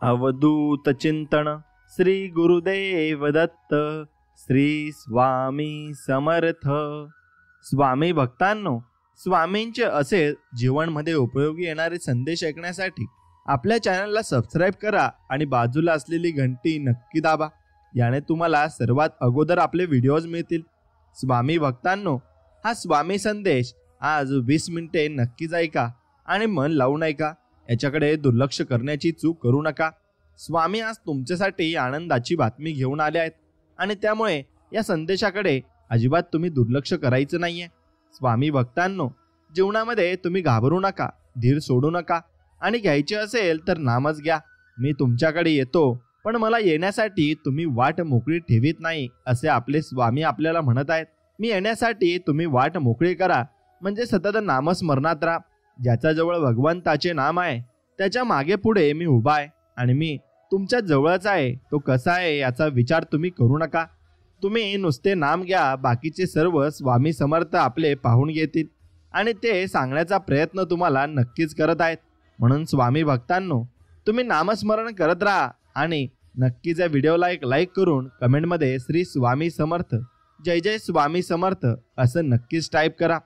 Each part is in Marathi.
अवधूत चिंतन श्री गुरुदेव दत्त श्री स्वामी समर्थ। स्वामी भक्तांनो, स्वामींचे असे जीवनमध्ये उपयोगी येणारे संदेश ऐकण्यासाठी आपल्या चॅनलला सबस्क्राईब करा आणि बाजूला असलेली घंटी नक्की दाबा। याने तुम्हाला सर्वात अगोदर आपले व्हिडिओज मिळतील। स्वामी भक्तांनो, हा स्वामी संदेश आज 20 मिनिटे नक्कीच ऐका आणि मन लावून ऐका। याच्याकडे दुर्लक्ष करण्याची चूक करू नका। स्वामी आज तुमच्यासाठी आनंदाची बातमी घेऊन आले आहेत आणि त्यामुळे या संदेशाकडे अजिबात तुम्ही दुर्लक्ष करायचं नाहीये। स्वामी भक्तांनो, जीवनामध्ये तुम्ही घाबरू नका, धीर सोडू नका आणि घ्यायचे असेल तर नामच घ्या। मी तुमच्याकडे येतो, पण मला येण्यासाठी तुम्ही वाट मोकळी ठेवीत नाही, असे आपले स्वामी आपल्याला म्हणत आहेत। मी येण्यासाठी तुम्ही वाट मोकळी करा, म्हणजे सतत नामस्मरणात राहा। ज्याच्याजवळ भगवंताचे नाम आहे त्याच्या मागे पुढे मी उभा आहे आणि मी तुमच्या जवळच आहे। तो कसा आहे याचा विचार तुम्ही करू नका। तुम्ही नुसते नाम घ्या, बाकीचे सर्व स्वामी समर्थ आपले पाहून घेतील आणि ते सांगण्याचा प्रयत्न तुम्हाला नक्कीच करत आहेत। म्हणून स्वामी भक्तांनो, तुम्ही नामस्मरण करत राहा आणि नक्कीच या व्हिडिओला एक लाईक करून कमेंटमध्ये श्री स्वामी समर्थ, जय जय स्वामी समर्थ असं नक्कीच टाईप करा।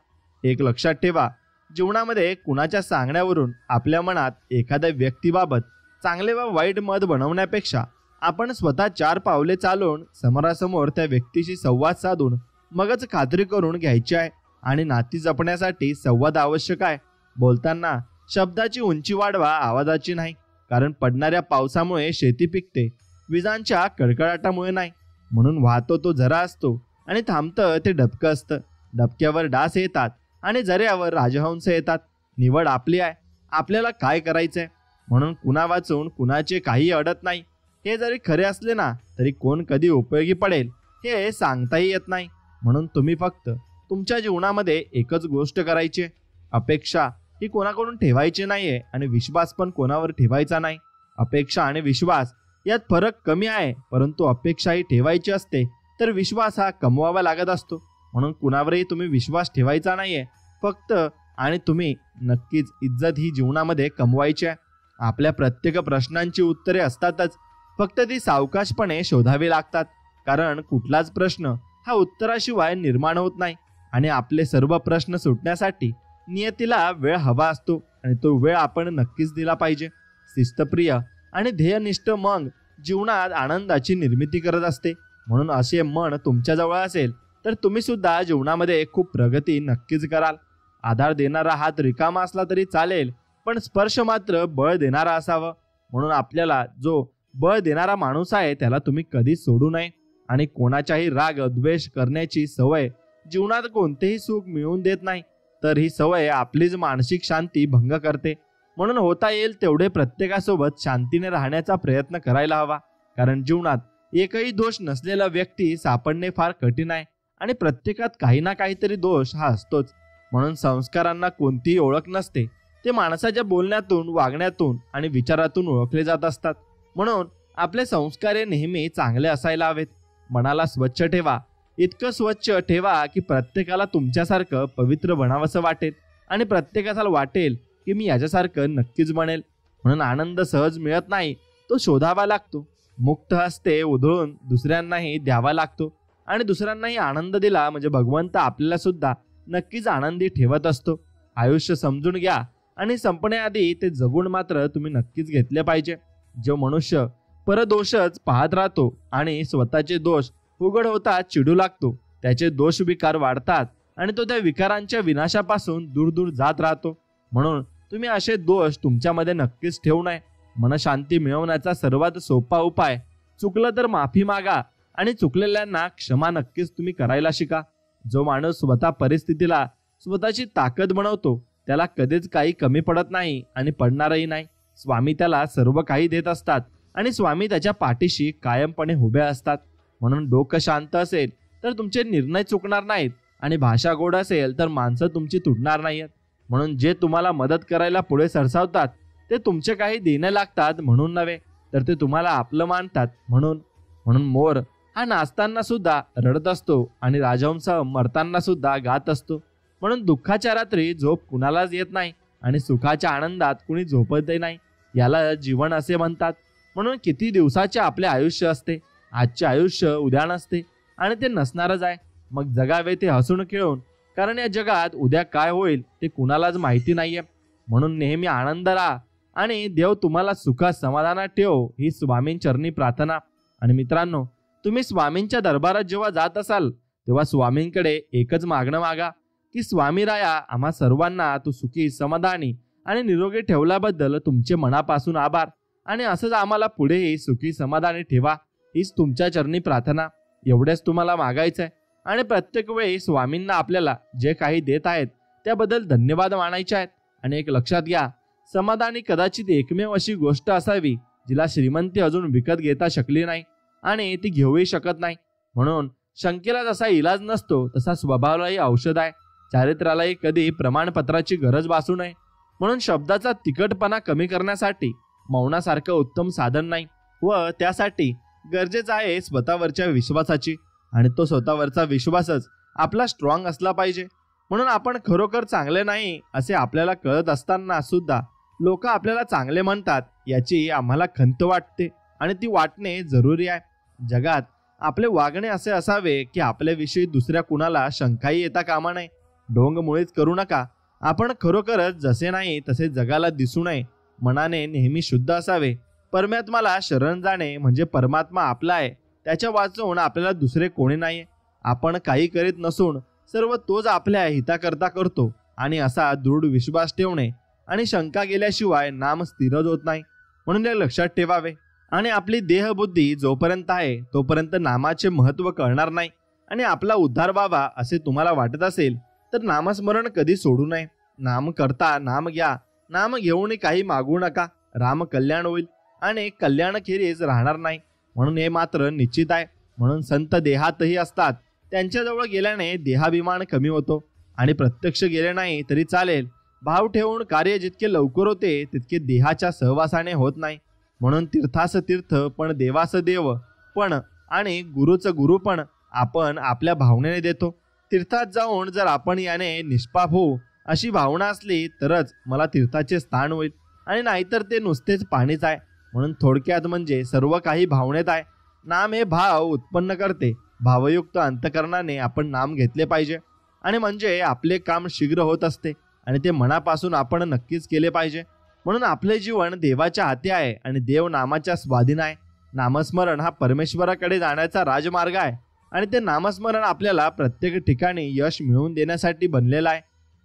एक लक्षात ठेवा, जीवनामध्ये कुणाच्या सांगण्यावरून आपल्या मनात एखाद्या व्यक्तीबाबत चांगले व वाईट मत बनवण्यापेक्षा आपण स्वतः 4 पावले चालून समोरासमोर त्या व्यक्तीशी संवाद साधून मगच खात्री करून घ्यायची आहे। आणि नाती जपण्यासाठी संवाद आवश्यक आहे। बोलताना शब्दाची उंची वाढवा, आवाजाची नाही, कारण पडणाऱ्या पावसामुळे शेती पिकते, विजांच्या कडकडाटामुळे नाही। म्हणून वाहतो तो झरा असतो आणि थांबतं ते डबकं असतं। डबक्यावर डास येतात आणि झऱ्यावर राजहंस येतात। निवड आपली आहे, आपल्याला काय करायचंय। म्हणून कुणा वाचून कुणाचे काही अडत नाही। हे जरी खरे असले ना तरी कोण कधी उपयोगी पडेल हे सांगताही येत नाही। म्हणून तुम्ही फक्त तुमच्या जीवनामध्ये एकच गोष्ट करायची, अपेक्षा ही कोणाकडून ठेवायची नाहीये आणि विश्वास पण कोणावर ठेवायचा नाही। अपेक्षा आणि विश्वास यात फरक कमी आहे, परंतु अपेक्षा ही ठेवायची असते तर विश्वास हा कमवावा लागत असतो। म्हणून कुणावरही तुम्ही विश्वास ठेवायचा नाहीये फक्त, आणि तुम्ही नक्कीच इज्जत ही जीवनामध्ये कमवायची आहे। आपल्या प्रत्येक प्रश्नांची उत्तरे असतातच, फक्त ती सावकाशपणे शोधावी लागतात, कारण कुठलाच प्रश्न हा उत्तराशिवाय निर्माण होत नाही आणि आपले सर्व प्रश्न सुटण्यासाठी नियतीला वेळ हवा असतो आणि तो वेळ आपण नक्कीच दिला पाहिजे। शिस्तप्रिय आणि ध्येयनिष्ठ मन जीवनात आनंदाची निर्मिती करत असते। म्हणून असे मन तुमच्याजवळ असेल तर तुम्ही सुद्धा जीवनामध्ये खूप प्रगती नक्कीच कराल। आधार देणारा हात रिकामा असला तरी चालेल, पण स्पर्श मात्र बळ देणारा असावं। म्हणून आपल्याला जो बळ देणारा माणूस आहे त्याला तुम्ही कधीच सोडू नये आणि कोणाच्याही राग द्वेष करण्याची सवय जीवनात कोणतेही सुख मिळवून देत नाही, तर ही सवय आपलीच मानसिक शांती भंग करते। म्हणून होता येईल तेवढे प्रत्येकासोबत शांतीने राहण्याचा प्रयत्न करायला हवा, कारण जीवनात एकही दोष नसलेला व्यक्ती सापडणे फार कठीण आहे आणि प्रत्येकात काही ना काहीतरी दोष हा असतोच। म्हणून संस्कारांना कोणतीही ओळख नसते, ते माणसाच्या बोलण्यातून, वागण्यातून आणि विचारातून ओळखले जात असतात। म्हणून आपले संस्कार हे नेहमी चांगले असायला हवेत। मनाला स्वच्छ ठेवा, इतकं स्वच्छ ठेवा की प्रत्येकाला तुमच्यासारखं पवित्र बनावंसं वाटेल आणि प्रत्येकाला वाटेल की मी याच्यासारखं नक्कीच बनेल। म्हणून आनंद सहज मिळत नाही, तो शोधावा लागतो। मुक्त हस्ते उधळून दुसऱ्यांनाही द्यावा लागतो आणि दुसऱ्यांनाही आनंद दिला म्हणजे भगवंत आपल्याला सुद्धा नक्कीच आनंदी ठेवत असतो। आयुष्य समजून घ्या आणि संपण्याआधी ते जगून मात्र तुम्ही नक्कीच घेतले पाहिजे। जो मनुष्य परदोषच पाहत राहतो आणि स्वतःचे दोष उघड होतात चिडू लागतो, त्याचे दोष विकार वाढतात आणि तो त्या विकारांच्या विनाशापासून दूर दूर जात राहतो। म्हणून तुम्ही असे दोष तुमच्यामध्ये नक्कीच ठेवू नये। मनशांती मिळवण्याचा सर्वात सोपा उपाय, चुकलं तर माफी मागा आणि चुकलेल्यांना क्षमा नक्कीच तुम्ही करायला शिका। जो माणूस स्वतः परिस्थितीला स्वतःची ताकद बनवतो त्याला कधीच काही कमी पडत नाही आणि पडणारही नाही। स्वामी त्याला सर्व काही देत असतात आणि स्वामी त्याच्या पाठीशी कायमपणे उभे असतात। म्हणून डोकं शांत असेल तर तुमचे निर्णय चुकणार नाहीत आणि भाषा गोड असेल तर माणसं तुमची तुटणार नाहीत। म्हणून जे तुम्हाला मदत करायला पुढे सरसावतात ते तुमचे काही देणे लागतात म्हणून नव्हे, तर ते तुम्हाला आपलं मानतात म्हणून मोर हा नाचताना सुद्धा रडत असतो आणि राजहंस मरताना सुद्धा गात असतो। म्हणून दुःखाच्या रात्री झोप कुणालाच येत नाही आणि सुखाच्या आनंदात कुणी झोपतही नाही। याला जीवन असे म्हणतात। म्हणून किती दिवसाचे आपले आयुष्य असते, आजचे आयुष्य उद्या नसते आणि ते नसणारच आहे. मग जगावे ते हसून खेळून, कारण या जगात उद्या काय होईल ते कुणालाच माहिती नाहीये. म्हणून नेहमी आनंद राहा आणि देव तुम्हाला सुखात समाधानात ठेव, ही स्वामींचरणी प्रार्थना. आणि मित्रांनो, तुम्ही स्वामींच्या दरबारात जेव्हा जात असाल तेव्हा स्वामींकडे एकच मागणं मागा की स्वामी राया, आम्हा सर्वांना तू सुखी, समाधानी आणि निरोगी ठेवल्याबद्दल तुमचे मनापासून आभार आणि असंच आम्हाला पुढेही सुखी समाधानी ठेवा, हीच तुमच्या चरणी प्रार्थना. एवढेच तुम्हाला मागायचं आहे. आणि प्रत्येक वेळी स्वामींना आपल्याला जे काही देत आहेत त्याबद्दल धन्यवाद मानायचे आहेत. आणि एक लक्षात घ्या, समाधानी कदाचित एकमेव अशी गोष्ट असावी जिला श्रीमंती अजून विकत घेता शकली नाही आणि ती घेऊही शकत नाही. म्हणून शंकेला जसा इलाज नसतो तसा स्वभावालाही औषध आहे. चारित्र्यालाही कधी प्रमाणपत्राची गरज भासू नये. म्हणून शब्दाचा तिखटपणा कमी करण्यासाठी मौनासारखं उत्तम साधन नाही, व त्यासाठी गरजेचं आहे स्वतःवरच्या विश्वासाची. आणि तो स्वतःवरचा विश्वासच आपला स्ट्रॉंग असला पाहिजे. म्हणून आपण खरोखर चांगले नाही असे आपल्याला कळत असताना सुद्धा लोक आपल्याला चांगले म्हणतात याची आम्हाला खंत वाटते आणि ती वाटणे जरुरी आहे. जगात आपले वागणे असे असावे की आपल्याविषयी दुसऱ्या कुणाला शंकाही येता कामा नये. ढोंग मुळीच करू नका. आपण खरोखरच जसे नाही तसे जगाला दिसू नये. मनाने नेहमी शुद्ध असावे. परमात्म्याला शरण जाणे म्हणजे परमात्मा आपला आहे, त्याच्या वाचून आपल्याला दुसरे कोणी नाही. आपण काही करीत नसून सर्व तोच आपल्या हिताकरता करतो आणि असा दृढ विश्वास ठेवणे आणि शंका गेल्याशिवाय नाम स्थिरच होत नाही. म्हणून हे लक्षात ठेवावे. आणि आपली देहबुद्धी जोपर्यंत आहे तोपर्यंत नामाचे महत्त्व कळणार नाही. आणि आपला उद्धार व्हावा असे तुम्हाला वाटत असेल तर नामस्मरण कधी सोडू नये. नाम करता नाम घ्या. नाम घेऊन काही मागू नका. राम कल्याण होईल आणि कल्याणखेरीज राहणार नाही. म्हणून हे मात्र निश्चित आहे. म्हणून संत देहातही असतात. त्यांच्याजवळ गेल्याने देहाभिमान कमी होतो. आणि प्रत्यक्ष गेले नाही तरी चालेल, भाव ठेवून कार्य जितके लवकर होते तितके देहाच्या सहवासाने होत नाही. म्हणून तीर्थास तीर्थ पण देवास देव पण आणि गुरुचं गुरु पण आपण आपल्या भावनेने देतो. तीर्थात जाऊन जर आपण याने निष्पाप होऊ अशी भावना असली तरच मला तीर्थाचे स्थान होईल आणि नाहीतर ते नुसतेच पाणीच आहे. म्हणून थोडक्यात म्हणजे सर्व काही भावनेत आहे. नाम हे भाव उत्पन्न करते. भावयुक्त अंतकरणाने आपण नाम घेतले पाहिजे आणि म्हणजे आपले काम शीघ्र होत असते आणि ते मनापासून आपण नक्कीच केले पाहिजे. म्हणून आपले जीवन देवाच्या हाती आहे आणि देव नामाच्या स्वाधीन आहे. नामस्मरण हा परमेश्वराकडे जाण्याचा राजमार्ग आहे आणि ते नामस्मरण आपल्याला प्रत्येक ठिकाणी यश मिळवून देण्यासाठी बनलेलं आहे.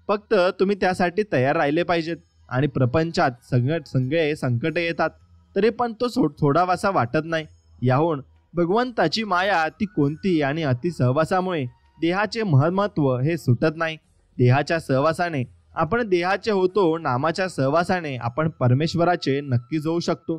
फक्त तुम्ही त्यासाठी तयार राहिले पाहिजेत. आणि प्रपंचात सगळे संकट येतात तरी पण तो थोडावासा वाटत नाही. याहून भगवंताची माया ती कोणती आणि अति सहवासामुळे देहाचे महत्त्व हे सुटत नाही. देहाच्या सहवासाने आपण देहाचे होतो, नामाच्या सहवासाने आपण परमेश्वराचे नक्कीच होऊ शकतो.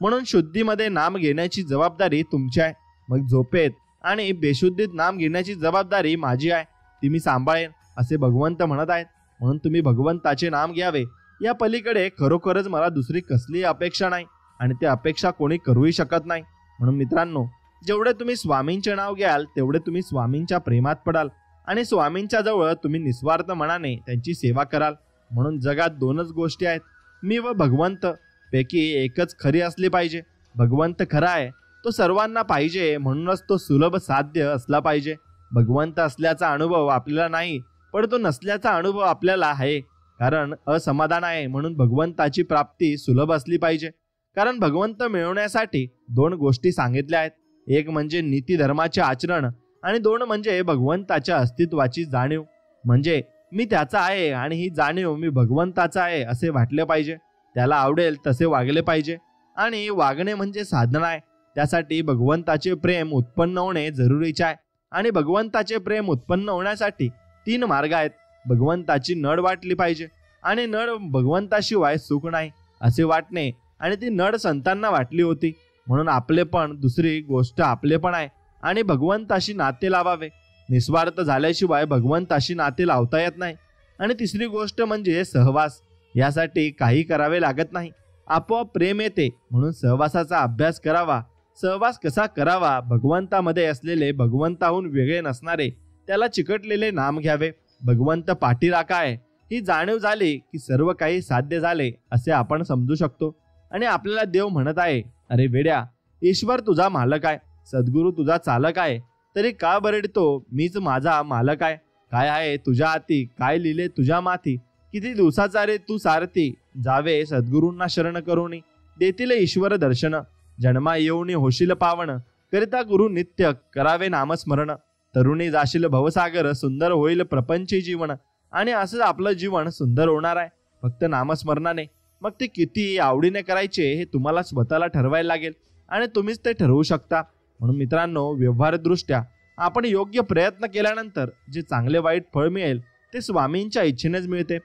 म्हणून शुद्धीमध्ये नाम घेण्याची जबाबदारी तुमची आहे. मग झोपेत आणि बेशुद्धीत नाम घेण्याची जबाबदारी माझी आहे, ती मी सांभाळेन असे भगवंत म्हणत आहेत. म्हणून तुम्ही भगवंताचे नाम घ्यावे. या पलीकडे खरोखरच मला दुसरी कसलीही अपेक्षा नाही आणि ते अपेक्षा कोणी करूही शकत नाही. म्हणून मित्रांनो, जेवढे तुम्ही स्वामींचे नाव घ्याल तेवढे तुम्ही स्वामींच्या प्रेमात पडाल आणि स्वामींच्या जवळ तुम्ही निस्वार्थ मनाने त्यांची सेवा कराल. म्हणून जगात दोनच गोष्टी आहेत, मी व भगवंत. पैकी एकच खरी असली पाहिजे. भगवंत खरा आहे, तो सर्वांना पाहिजे, म्हणूनच तो सुलभ साध्य असला पाहिजे. भगवंत असल्याचा अनुभव आपल्याला नाही, पण तो नसल्याचा अनुभव आपल्याला आहे. कारण असमाधान आहे. म्हणून भगवंताची प्राप्ती सुलभ असली पाहिजे. कारण भगवंत मिळवण्यासाठी दोन गोष्टी सांगितल्या आहेत. एक म्हणजे नीती धर्माचे आचरण आणि दोन म्हणजे भगवंताच्या अस्तित्वाची जाणीव. म्हणजे मी त्याचा आहे आणि ही जाणीव मी भगवंताचा आहे असे वाटले पाहिजे. त्याला आवडेल तसे वागले पाहिजे. आणि वागणे म्हणजे साधना आहे. त्यासाठी भगवंताचे प्रेम उत्पन्न होणे जरुरीचे आहे. आणि भगवंताचे प्रेम उत्पन्न होण्यासाठी 3 मार्ग आहेत. भगवंताची नड वाटली पाहिजे आणि नड भगवंताशिवाय सुख नाही असे वाटणे आणि ती नड संतांना वाटली होती. म्हणून आपले पण दुसरी गोष्ट आपले पण आहे आणि भगवंताशी नाते लावावे. निस्वार्थ झाल्याशिवाय भगवंताशी नाते लावता येत नाही. आणि तिसरी गोष्ट म्हणजे सहवास. यासाठी काही करावे लागत नाही, आपोआप प्रेम येते. म्हणून सहवासाचा अभ्यास करावा. सहवास कसा करावा? भगवंतामध्ये असलेले भगवंताहून वेगळे नसणारे त्याला चिकटलेले नाम घ्यावे. भगवंत पाठीराखा आहे ही जाणीव झाली की सर्व काही साध्य झाले असे आपण समजू शकतो. आणि आपल्याला देव म्हणत आहे अरे वेड्या, ईश्वर तुझा मालक आहे, सद्गुरू तुझा चालक आहे, तरी का बरडतो मीच माझा मालक आहे? काय आहे तुझ्या हाती, काय लिहिले तुझ्या माथी? किती दिवसाचा रे तू सारथी, जावे सद्गुरूंना शरण करुणी, देतील ईश्वर दर्शन, जन्मा येऊनी होशील पावन, करिता गुरु नित्य करावे नामस्मरण. तरुणी जाशील भवसागर, सुंदर होईल प्रपंची जीवन, आणि असंच आपलं जीवन सुंदर होणार आहे फक्त नामस्मरणाने. मग ते किती आवडीने करायचे हे तुम्हाला स्वतःला ठरवायला लागेल आणि तुम्हीच ते ठरवू शकता. म्हणून मित्रांनो, व्यवहारदृष्ट्या आपण योग्य प्रयत्न केल्यानंतर जे चांगले वाईट फळ मिळेल ते स्वामींच्या इच्छेनेच मिळते.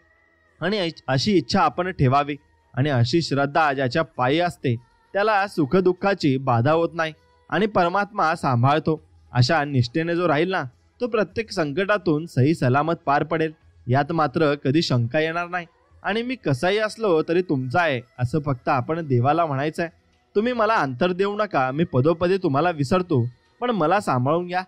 आणि अशी इच्छा आपण ठेवावी, आणि अशी श्रद्धा ज्याच्या पायी असते त्याला सुखदुःखाची बाधा होत नाही आणि परमात्मा सांभाळतो. अशा निष्ठेने जो राहील ना, तो प्रत्येक संकटातून सही सलामत पार पडेल, यात मात्र कधी शंका येणार नाही. आणि मी कसाही असलो तरी तुमचा आहे असं फक्त आपण देवाला म्हणायचं आहे. तुम्ही मला अंतर देऊ नका, मी पदोपदी तुम्हाला विसरतो, पण मला सांभाळून घ्या,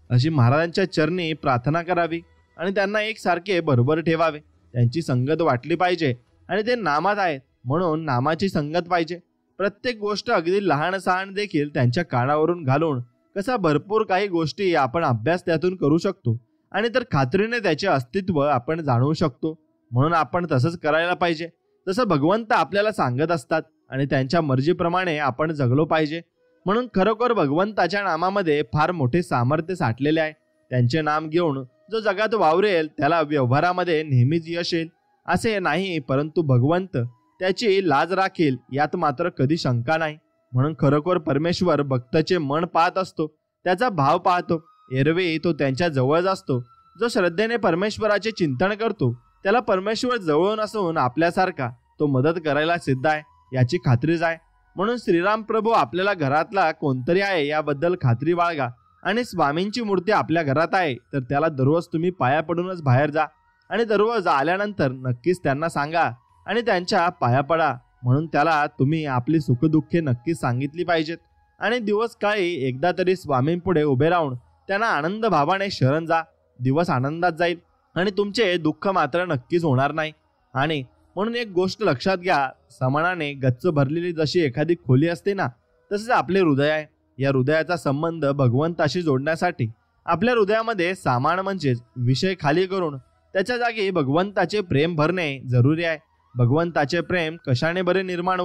अशी महाराजांच्या चरणी प्रार्थना करावी आणि त्यांना एकसारखे बरोबर ठेवावे. त्यांची संगत वाटली पाहिजे आणि ते नामात आहेत म्हणून नामाची संगत पाहिजे. प्रत्येक गोष्ट अगदी लहान सहान देखील त्यांच्या कानावरून घालून कसा भरपूर काही गोष्टी आपण अभ्यास त्यातून करू शकतो आणि तर खात्रीने त्याचे अस्तित्व आपण जाणवू शकतो. म्हणून आपण तसंच करायला पाहिजे जसं भगवंत आपल्याला सांगत असतात आणि त्यांच्या मर्जीप्रमाणे आपण जगलो पाहिजे. म्हणून खरोखर भगवंताच्या नामामध्ये फार मोठे सामर्थ्य साठलेले आहे. त्यांचे नाम घेऊन जो जगात वावरेल त्याला व्यवहारामध्ये नेहमीच यश येईल असे नाही, परंतु भगवंत त्याची लाज राखील यात मात्र कधी शंका नाही. म्हणून खरोखर परमेश्वर भक्ताचे मन पाहत असतो, त्याचा भाव पाहतो. एरवी तो त्यांच्या जवळच असतो. जो श्रद्धेने परमेश्वराचे चिंतन करतो त्याला परमेश्वर जवळून असून आपल्यासारखा तो मदत करायला सिद्ध आहे याची खात्रीच आहे. म्हणून श्रीराम प्रभू आपल्याला घरातला कोणतरी आहे याबद्दल खात्री बाळगा. आणि स्वामींची मूर्ती आपल्या घरात आहे तर त्याला दररोज तुम्ही पाया पडूनच बाहेर जा आणि दररोज आल्यानंतर नक्कीच त्यांना सांगा आणि त्यांच्या पाया पडा. म्हणून त्याला तुम्ही आपली सुखदुःखे नक्कीच सांगितली पाहिजेत आणि दिवस काळी एकदा तरी स्वामींपुढे उभे राहून त्यांना आनंद भावाने शरण जा. दिवस आनंदात जाईल आणि तुमचे दुःख मात्र नक्कीच होणार नाही. आणि म्हणून एक गोष्ट लक्षात घ्या, समानाने गच्च भरलेली जशी एखादी खोली असते ना, तसेच आपले हृदय आहे. या हृदयाचा संबंध भगवंताशी जोडण्यासाठी आपल्या हृदयामध्ये सामान म्हणजेच विषय खाली करून त्याच्या जागी भगवंताचे प्रेम भरणे जरुरी आहे. भगवंताचे प्रेम कशाने बरे निर्माण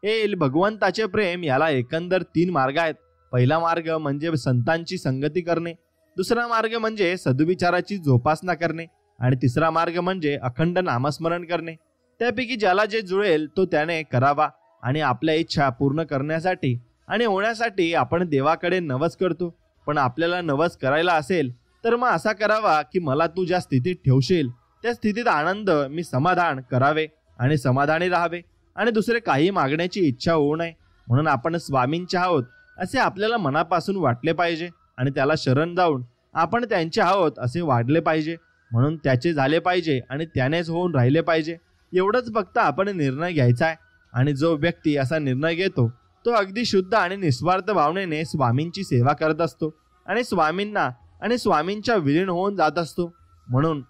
येईल? भगवंताचे प्रेम याला एकंदर 3 मार्ग आहेत. पहिला मार्ग म्हणजे संतांची संगती करणे, दुसरा मार्ग म्हणजे सद्विचाराची जोपासना करणे आणि तिसरा मार्ग म्हणजे अखंड नामस्मरण करणे. त्यापैकी ज्याला जे जुळेल तो त्याने करावा. आणि आपल्या इच्छा पूर्ण करण्यासाठी आणि होण्यासाठी आपण देवाकडे नवस करतो. पण आपल्याला नवस करायला असेल तर मग असा करावा की मला तू ज्या स्थितीत ठेवशील त्या स्थितीत आनंद मी समाधान करावे आणि समाधानी राहावे आणि दुसरे काही मागण्याची इच्छा होऊ नये. म्हणून आपण स्वामींचे आहोत असे आपल्याला मनापासून वाटले पाहिजे आणि त्याला शरण जाऊन आपण त्यांचे आहोत असे वाढले पाहिजे. म्हणून त्याचे झाले पाहिजे आणि त्यानेच होऊन राहिले पाहिजे. एवढंच फक्त आपण निर्णय घ्यायचा आहे. आणि जो व्यक्ती असा निर्णय घेतो तो अगदी शुद्ध आणि निस्वार्थ भावनेने स्वामींची सेवा करत असतो आणि स्वामींना आणि स्वामींच्या विलीन होऊन जात असतो. म्हणून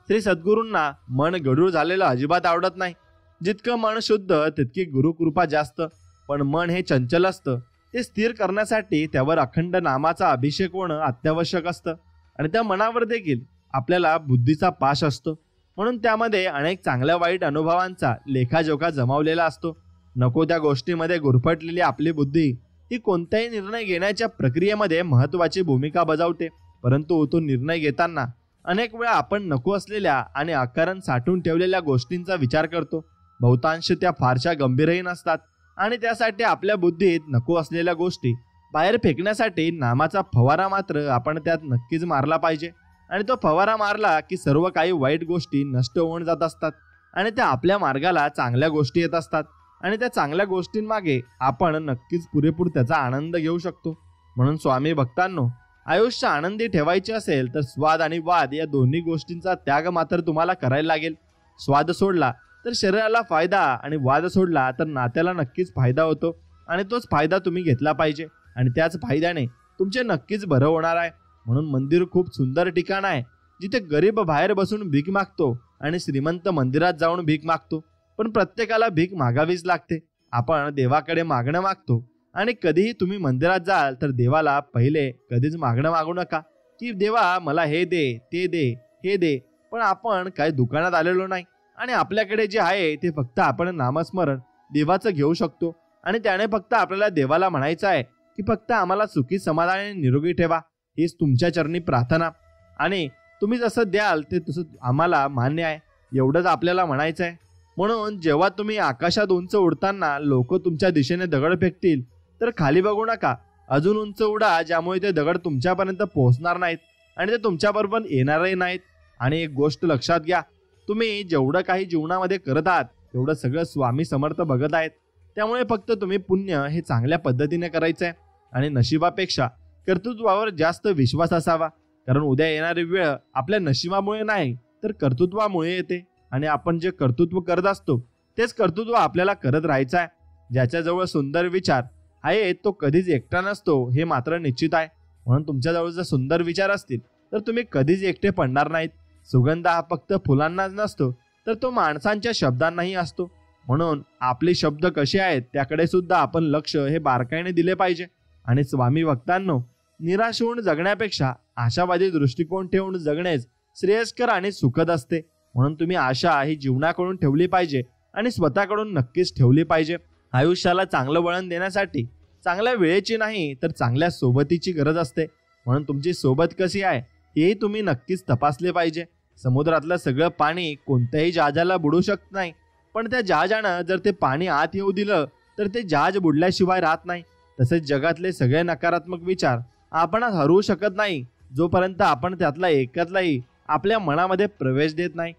श्री सद्गुरूंना मन गढूळ झालेलं अजिबात आवडत नाही. जितकं मन शुद्ध तितकी गुरुकृपा जास्त. पण मन हे चंचल असतं, ते स्थिर करण्यासाठी त्यावर अखंड नामाचा अभिषेक होणं अत्यावश्यक असतं. आणि त्या मनावर देखील आपल्याला बुद्धीचा पाश असतो. म्हणून त्यामध्ये अनेक चांगल्या वाईट अनुभवांचा लेखाजोखा जमावलेला असतो. नको त्या गोष्टीमध्ये गुरफटलेली आपली बुद्धी ही कोणत्याही निर्णय घेण्याच्या प्रक्रियेमध्ये महत्त्वाची भूमिका बजावते. परंतु तो निर्णय घेताना अनेक वेळा आपण नको असलेल्या आणि अकारण साठवून ठेवलेल्या गोष्टींचा विचार करतो. बहुतांश त्या फारशा गंभीरही नसतात आणि त्यासाठी आपल्या बुद्धीत नको असलेल्या गोष्टी बाहेर फेकण्यासाठी नामाचा फवारा मात्र आपण त्यात नक्कीच मारला पाहिजे. आणि तो फवारा मारला की सर्व काही वाईट गोष्टी नष्ट होऊन जात असतात आणि त्या आपल्या मार्गाला चांगल्या गोष्टी येत असतात आणि त्या चांगल्या गोष्टींमागे आपण नक्कीच पुरेपूर त्याचा आनंद घेऊ शकतो. म्हणून स्वामी भक्तांनो, आयुष्य आनंदी ठेवायचे असेल तर स्वाद आणि वाद या दोन्ही गोष्टींचा त्याग मात्र तुम्हाला करायला लागेल. स्वाद सोडला तर शरीराला फायदा आणि वाद सोडला तर नात्याला नक्कीच फायदा होतो आणि तोच फायदा तुम्ही घेतला पाहिजे आणि त्याच फायद्याने तुमचे नक्कीच बरं होणार आहे. म्हणून मंदिर खूप सुंदर ठिकाण आहे जिथे गरीब बाहेर बसून भीक मागतो आणि श्रीमंत मंदिरात जाऊन भीक मागतो. पण प्रत्येकाला भीक मागावीच लागते. आपण देवाकडे मागणं मागतो आणि कधीही तुम्ही मंदिरात जाल तर देवाला पहिले कधीच मागणं मागू नका की देवा मला हे दे ते दे हे दे. पण आपण काही दुकानात आलेलो नाही आणि आपल्याकडे जे आहे ते फक्त आपण नामस्मरण देवाचं घेऊ शकतो आणि त्याने फक्त आपल्याला देवाला म्हणायचं आहे की फक्त आम्हाला सुखी समाधानी निरोगी ठेवा. हीच तुमच्या चरणी प्रार्थना आणि तुम्ही जसं द्याल ते तसं आम्हाला मान्य आहे एवढंच आपल्याला म्हणायचं आहे. म्हणून जेव्हा तुम्ही आकाशात उंच उडताना लोक तुमच्या दिशेने दगड फेकतील तर खाली बघू नका, अजून उंच उडा ज्यामुळे ते दगड तुमच्यापर्यंत पोहोचणार नाहीत आणि ते तुमच्याबरोबर येणारही नाहीत. आणि एक गोष्ट लक्षात घ्या, तुम्ही जेवढं काही जीवनामध्ये करत आहात तेवढं सगळं स्वामी समर्थ बघत आहेत. त्यामुळे फक्त तुम्ही पुण्य हे चांगल्या पद्धतीने करायचं आहे आणि नशिबापेक्षा कर्तृत्वावर जास्त विश्वास असावा. कारण उद्या येणारी वेळ आपल्या नशिबामुळे नाही तर कर्तृत्वामुळे येते आणि आपण जे कर्तृत्व करत असतो तेच कर्तृत्व आपल्याला करत राहायचं आहे. ज्याच्याजवळ सुंदर विचार आहे तो कधीच एकटा नसतो हे मात्र निश्चित आहे. म्हणून तुमच्याजवळ जर सुंदर विचार असतील तर तुम्ही कधीच एकटे पडणार नाहीत. सुगंध हा फक्त फुलांनाच नसतो तर तो माणसांच्या शब्दांनाही असतो. म्हणून आपले शब्द कसे आहेत त्याकडे सुद्धा आपण लक्ष हे बारकाईने दिले पाहिजे. आणि स्वामी भक्तांनो, निराश होऊन जगण्यापेक्षा आशावादी दृष्टिकोन ठेवून जगणेच श्रेयस्कर आणि सुखद असते. म्हणून तुम्ही आशा ही जीवनाकडून ठेवली पाहिजे आणि स्वतःकडून नक्कीच ठेवली पाहिजे. आयुष्याला चांगलं वळण देण्यासाठी चांगल्या वेळेची नाही तर चांगल्या सोबतीची गरज असते. म्हणून तुमची सोबत कशी आहे हेही तुम्ही नक्कीच तपासले पाहिजे. समुद्रातलं सगळं पाणी कोणत्याही जहाजाला बुडू शकत नाही, पण त्या जहाजानं जर ते पाणी आत येऊ दिलं तर ते जहाज बुडल्याशिवाय राहत नाही. तसेच जगातले सगळे नकारात्मक विचार आपण हरवू शकत नाही जोपर्यंत आपण त्यातला एकातलाही आपल्या मनामध्ये प्रवेश देत नाही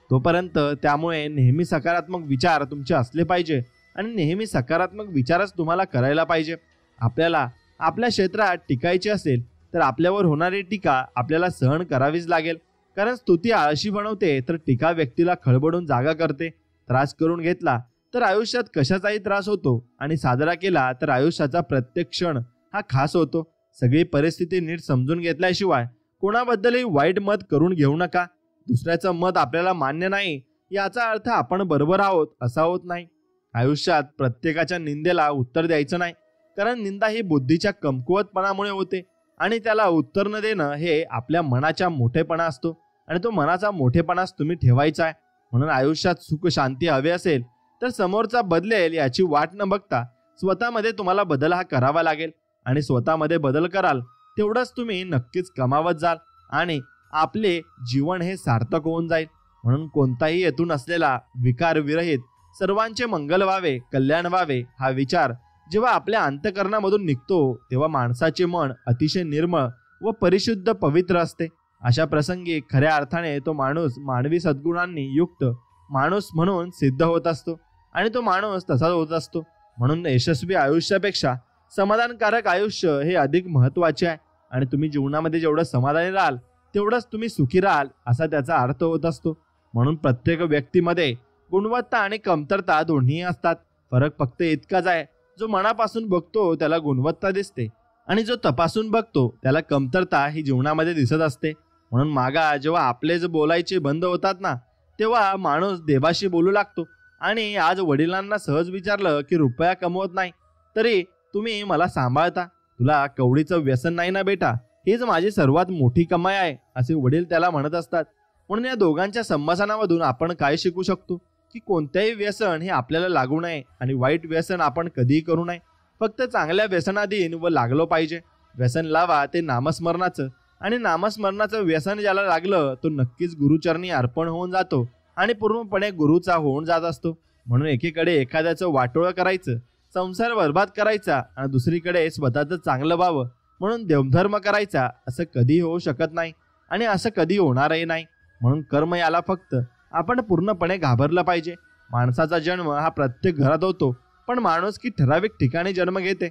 तोपर्यंत. त्यामुळे नेहमी सकारात्मक विचार तुमचे असले पाहिजे आणि नेहमी सकारात्मक विचारच तुम्हाला करायला पाहिजे. आपल्याला आपल्या क्षेत्रात टिकायचे असेल तर आपल्यावर होणारी टीका आपल्याला सहन करावीच लागेल. कारण स्तुती आळशी बनवते तर टीका व्यक्तीला खळबळून जागा करते. त्रास करून घेतला तर आयुष्यात कशाचाही त्रास होतो आणि साजरा केला तर आयुष्याचा प्रत्येक क्षण हा खास होतो. सगळी परिस्थिती नीट समजून घेतल्याशिवाय कोणाबद्दलही वाईट मत करून घेऊ नका. दुसऱ्याचं मत आपल्याला मान्य नाही याचा अर्थ आपण बरोबर आहोत असा होत नाही. आयुष्यात प्रत्येकाच्या निंदेला उत्तर द्यायचं नाही, कारण निंदा ही बुद्धीच्या कमकुवतपणामुळे होते आणि त्याला उत्तर न देणं हे आपल्या मनाचा मोठेपणा असतो आणि तो मनाचा मोठेपणाच तुम्ही ठेवायचा आहे. म्हणून आयुष्यात सुख शांती हवे असेल तर समोरचा बदलेल याची वाट न बघता स्वतःमध्ये तुम्हाला बदल हा करावा लागेल आणि स्वतःमध्ये बदल कराल तेवढंच तुम्ही नक्कीच कमावत जाल आणि आपले जीवन हे सार्थक होऊन जाईल. म्हणून कोणताही येथून असलेला विकार विरहित सर्वांचे मंगल व्हावे, कल्याण व्हावे हा विचार जेव्हा आपल्या अंतःकरणामधून निघतो तेव्हा माणसाचे मन अतिशय निर्मळ व परिशुद्ध पवित्र असते. अशा प्रसंगी खऱ्या अर्थाने तो माणूस मानवी सद्गुणांनी युक्त माणूस म्हणून सिद्ध होत असतो आणि तो माणूस तसाच होत असतो. म्हणून यशस्वी आयुष्यापेक्षा समाधानकारक आयुष्य हे अधिक महत्त्वाचे आहे आणि तुम्ही जीवनामध्ये जेवढं समाधानी राहाल तेवढंच तुम्ही सुखी राहाल असा त्याचा अर्थ होत असतो. म्हणून प्रत्येक व्यक्तीमध्ये गुणवत्ता आणि कमतरता दोन्ही असतात. फरक फक्त इतकाच आहे, जो मनापासून बघतो त्याला गुणवत्ता दिसते आणि जो तपासून बघतो त्याला कमतरता ही जीवनामध्ये दिसत असते. म्हणून मागा जेव्हा आपलेच बोलायचे बंद होतात ना तेव्हा माणूस देवाशी बोलू लागतो. आणि आज वडिलांना सहज विचारलं की रुपया कमवत नाही तरी तुम्ही मला सांभाळता, तुला कवडीचं व्यसन नाही ना बेटा, हीच माझी सर्वात मोठी कमाई आहे असे वडील त्याला म्हणत असतात. म्हणून या दोघांच्या संभाषणामधून आपण काय शिकू शकतो की कोणत्याही व्यसन हे आपल्याला लागू नये आणि वाईट व्यसन आपण कधीही करू नये. फक्त चांगल्या व्यसनाधीन व लागलो पाहिजे. व्यसन लावा ते नामस्मरणाचं आणि नामस्मरणाचं व्यसन ज्याला लागलं तो नक्कीच गुरुचरणी अर्पण होऊन जातो आणि पूर्णपणे गुरुचा होऊन जात असतो. म्हणून एकीकडे एखाद्याचं वाटोळं करायचं, संसार बर्बाद करायचा आणि दुसरीकडे स्वतःचं चांगलं व्हावं म्हणून देवधर्म करायचा असं कधी होऊ शकत नाही आणि असं कधी होणारही नाही. म्हणून कर्म याला फक्त आपण पूर्णपणे घाबरलं पाहिजे. माणसाचा जन्म हा प्रत्येक घरात होतो, पण माणुसकी ठराविक ठिकाणी जन्म घेते.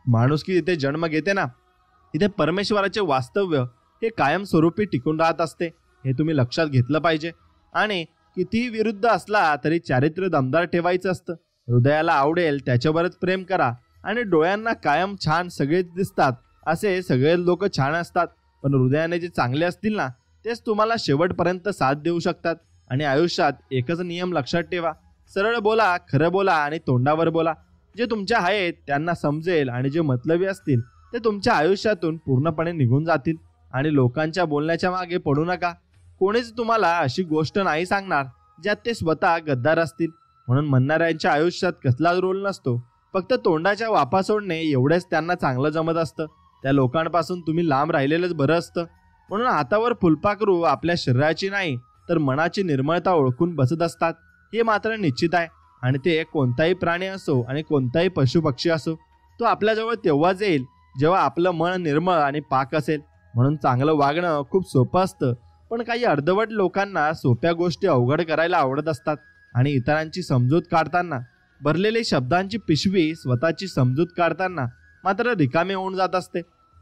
माणुसकी जिथे जन्म घेते ना तिथे परमेश्वराचे वास्तव्य हे कायमस्वरूपी टिकून राहत असते. हे तुम्ही लक्षात घेतलं पाहिजे. आणि कितीही विरुद्ध असला तरी चारित्र्य दमदार ठेवायचं असतं. हृदयाला आवडेल त्याच्यावरच प्रेम करा आणि डोळ्यांना कायम छान सगळेच दिसतात असे सगळे लोक छान असतात, पण हृदयाने जे चांगले असतील ना तेच तुम्हाला शेवटपर्यंत साथ देऊ शकतात. आणि आयुष्यात एकच नियम लक्षात ठेवा, सरळ बोला, खरं बोला आणि तोंडावर बोला. जे तुमच्या आहेत त्यांना समजेल आणि जे मतलबी असतील ते तुमच्या आयुष्यातून पूर्णपणे निघून जातील. आणि लोकांच्या बोलण्याच्या मागे पडू नका. कोणीच तुम्हाला अशी गोष्ट नाही सांगणार ज्यात ते स्वतः गद्दार असतील. म्हणून म्हणणाऱ्यांच्या आयुष्यात कसलाच रोल नसतो. फक्त तोंडाच्या वापा सोडणे एवढेच त्यांना चांगलं जमत असतं. त्या लोकांपासून तुम्ही लांब राहिलेलंच बरं असतं. म्हणून हातावर फुलपाखरू आपल्या शरीराची नाही तर मनाची निर्मळता ओळखून बसत असतात. हे मात्र निश्चित आहे. आणि ते कोणताही प्राणी असो आणि कोणताही पशुपक्षी असो, तो आपल्याजवळ तेव्हाच येईल जेव्हा आपलं मन निर्मळ आणि पाक असेल. म्हणून चांगलं वागणं खूप सोपं असतं, पण काही अर्धवट लोकांना सोप्या गोष्टी अवघड करायला आवडत असतात. आणि इतरांची समजूत काढताना भरलेली शब्दांची पिशवी स्वतःची समजूत काढताना मात्र रिकामी होऊन जात असते.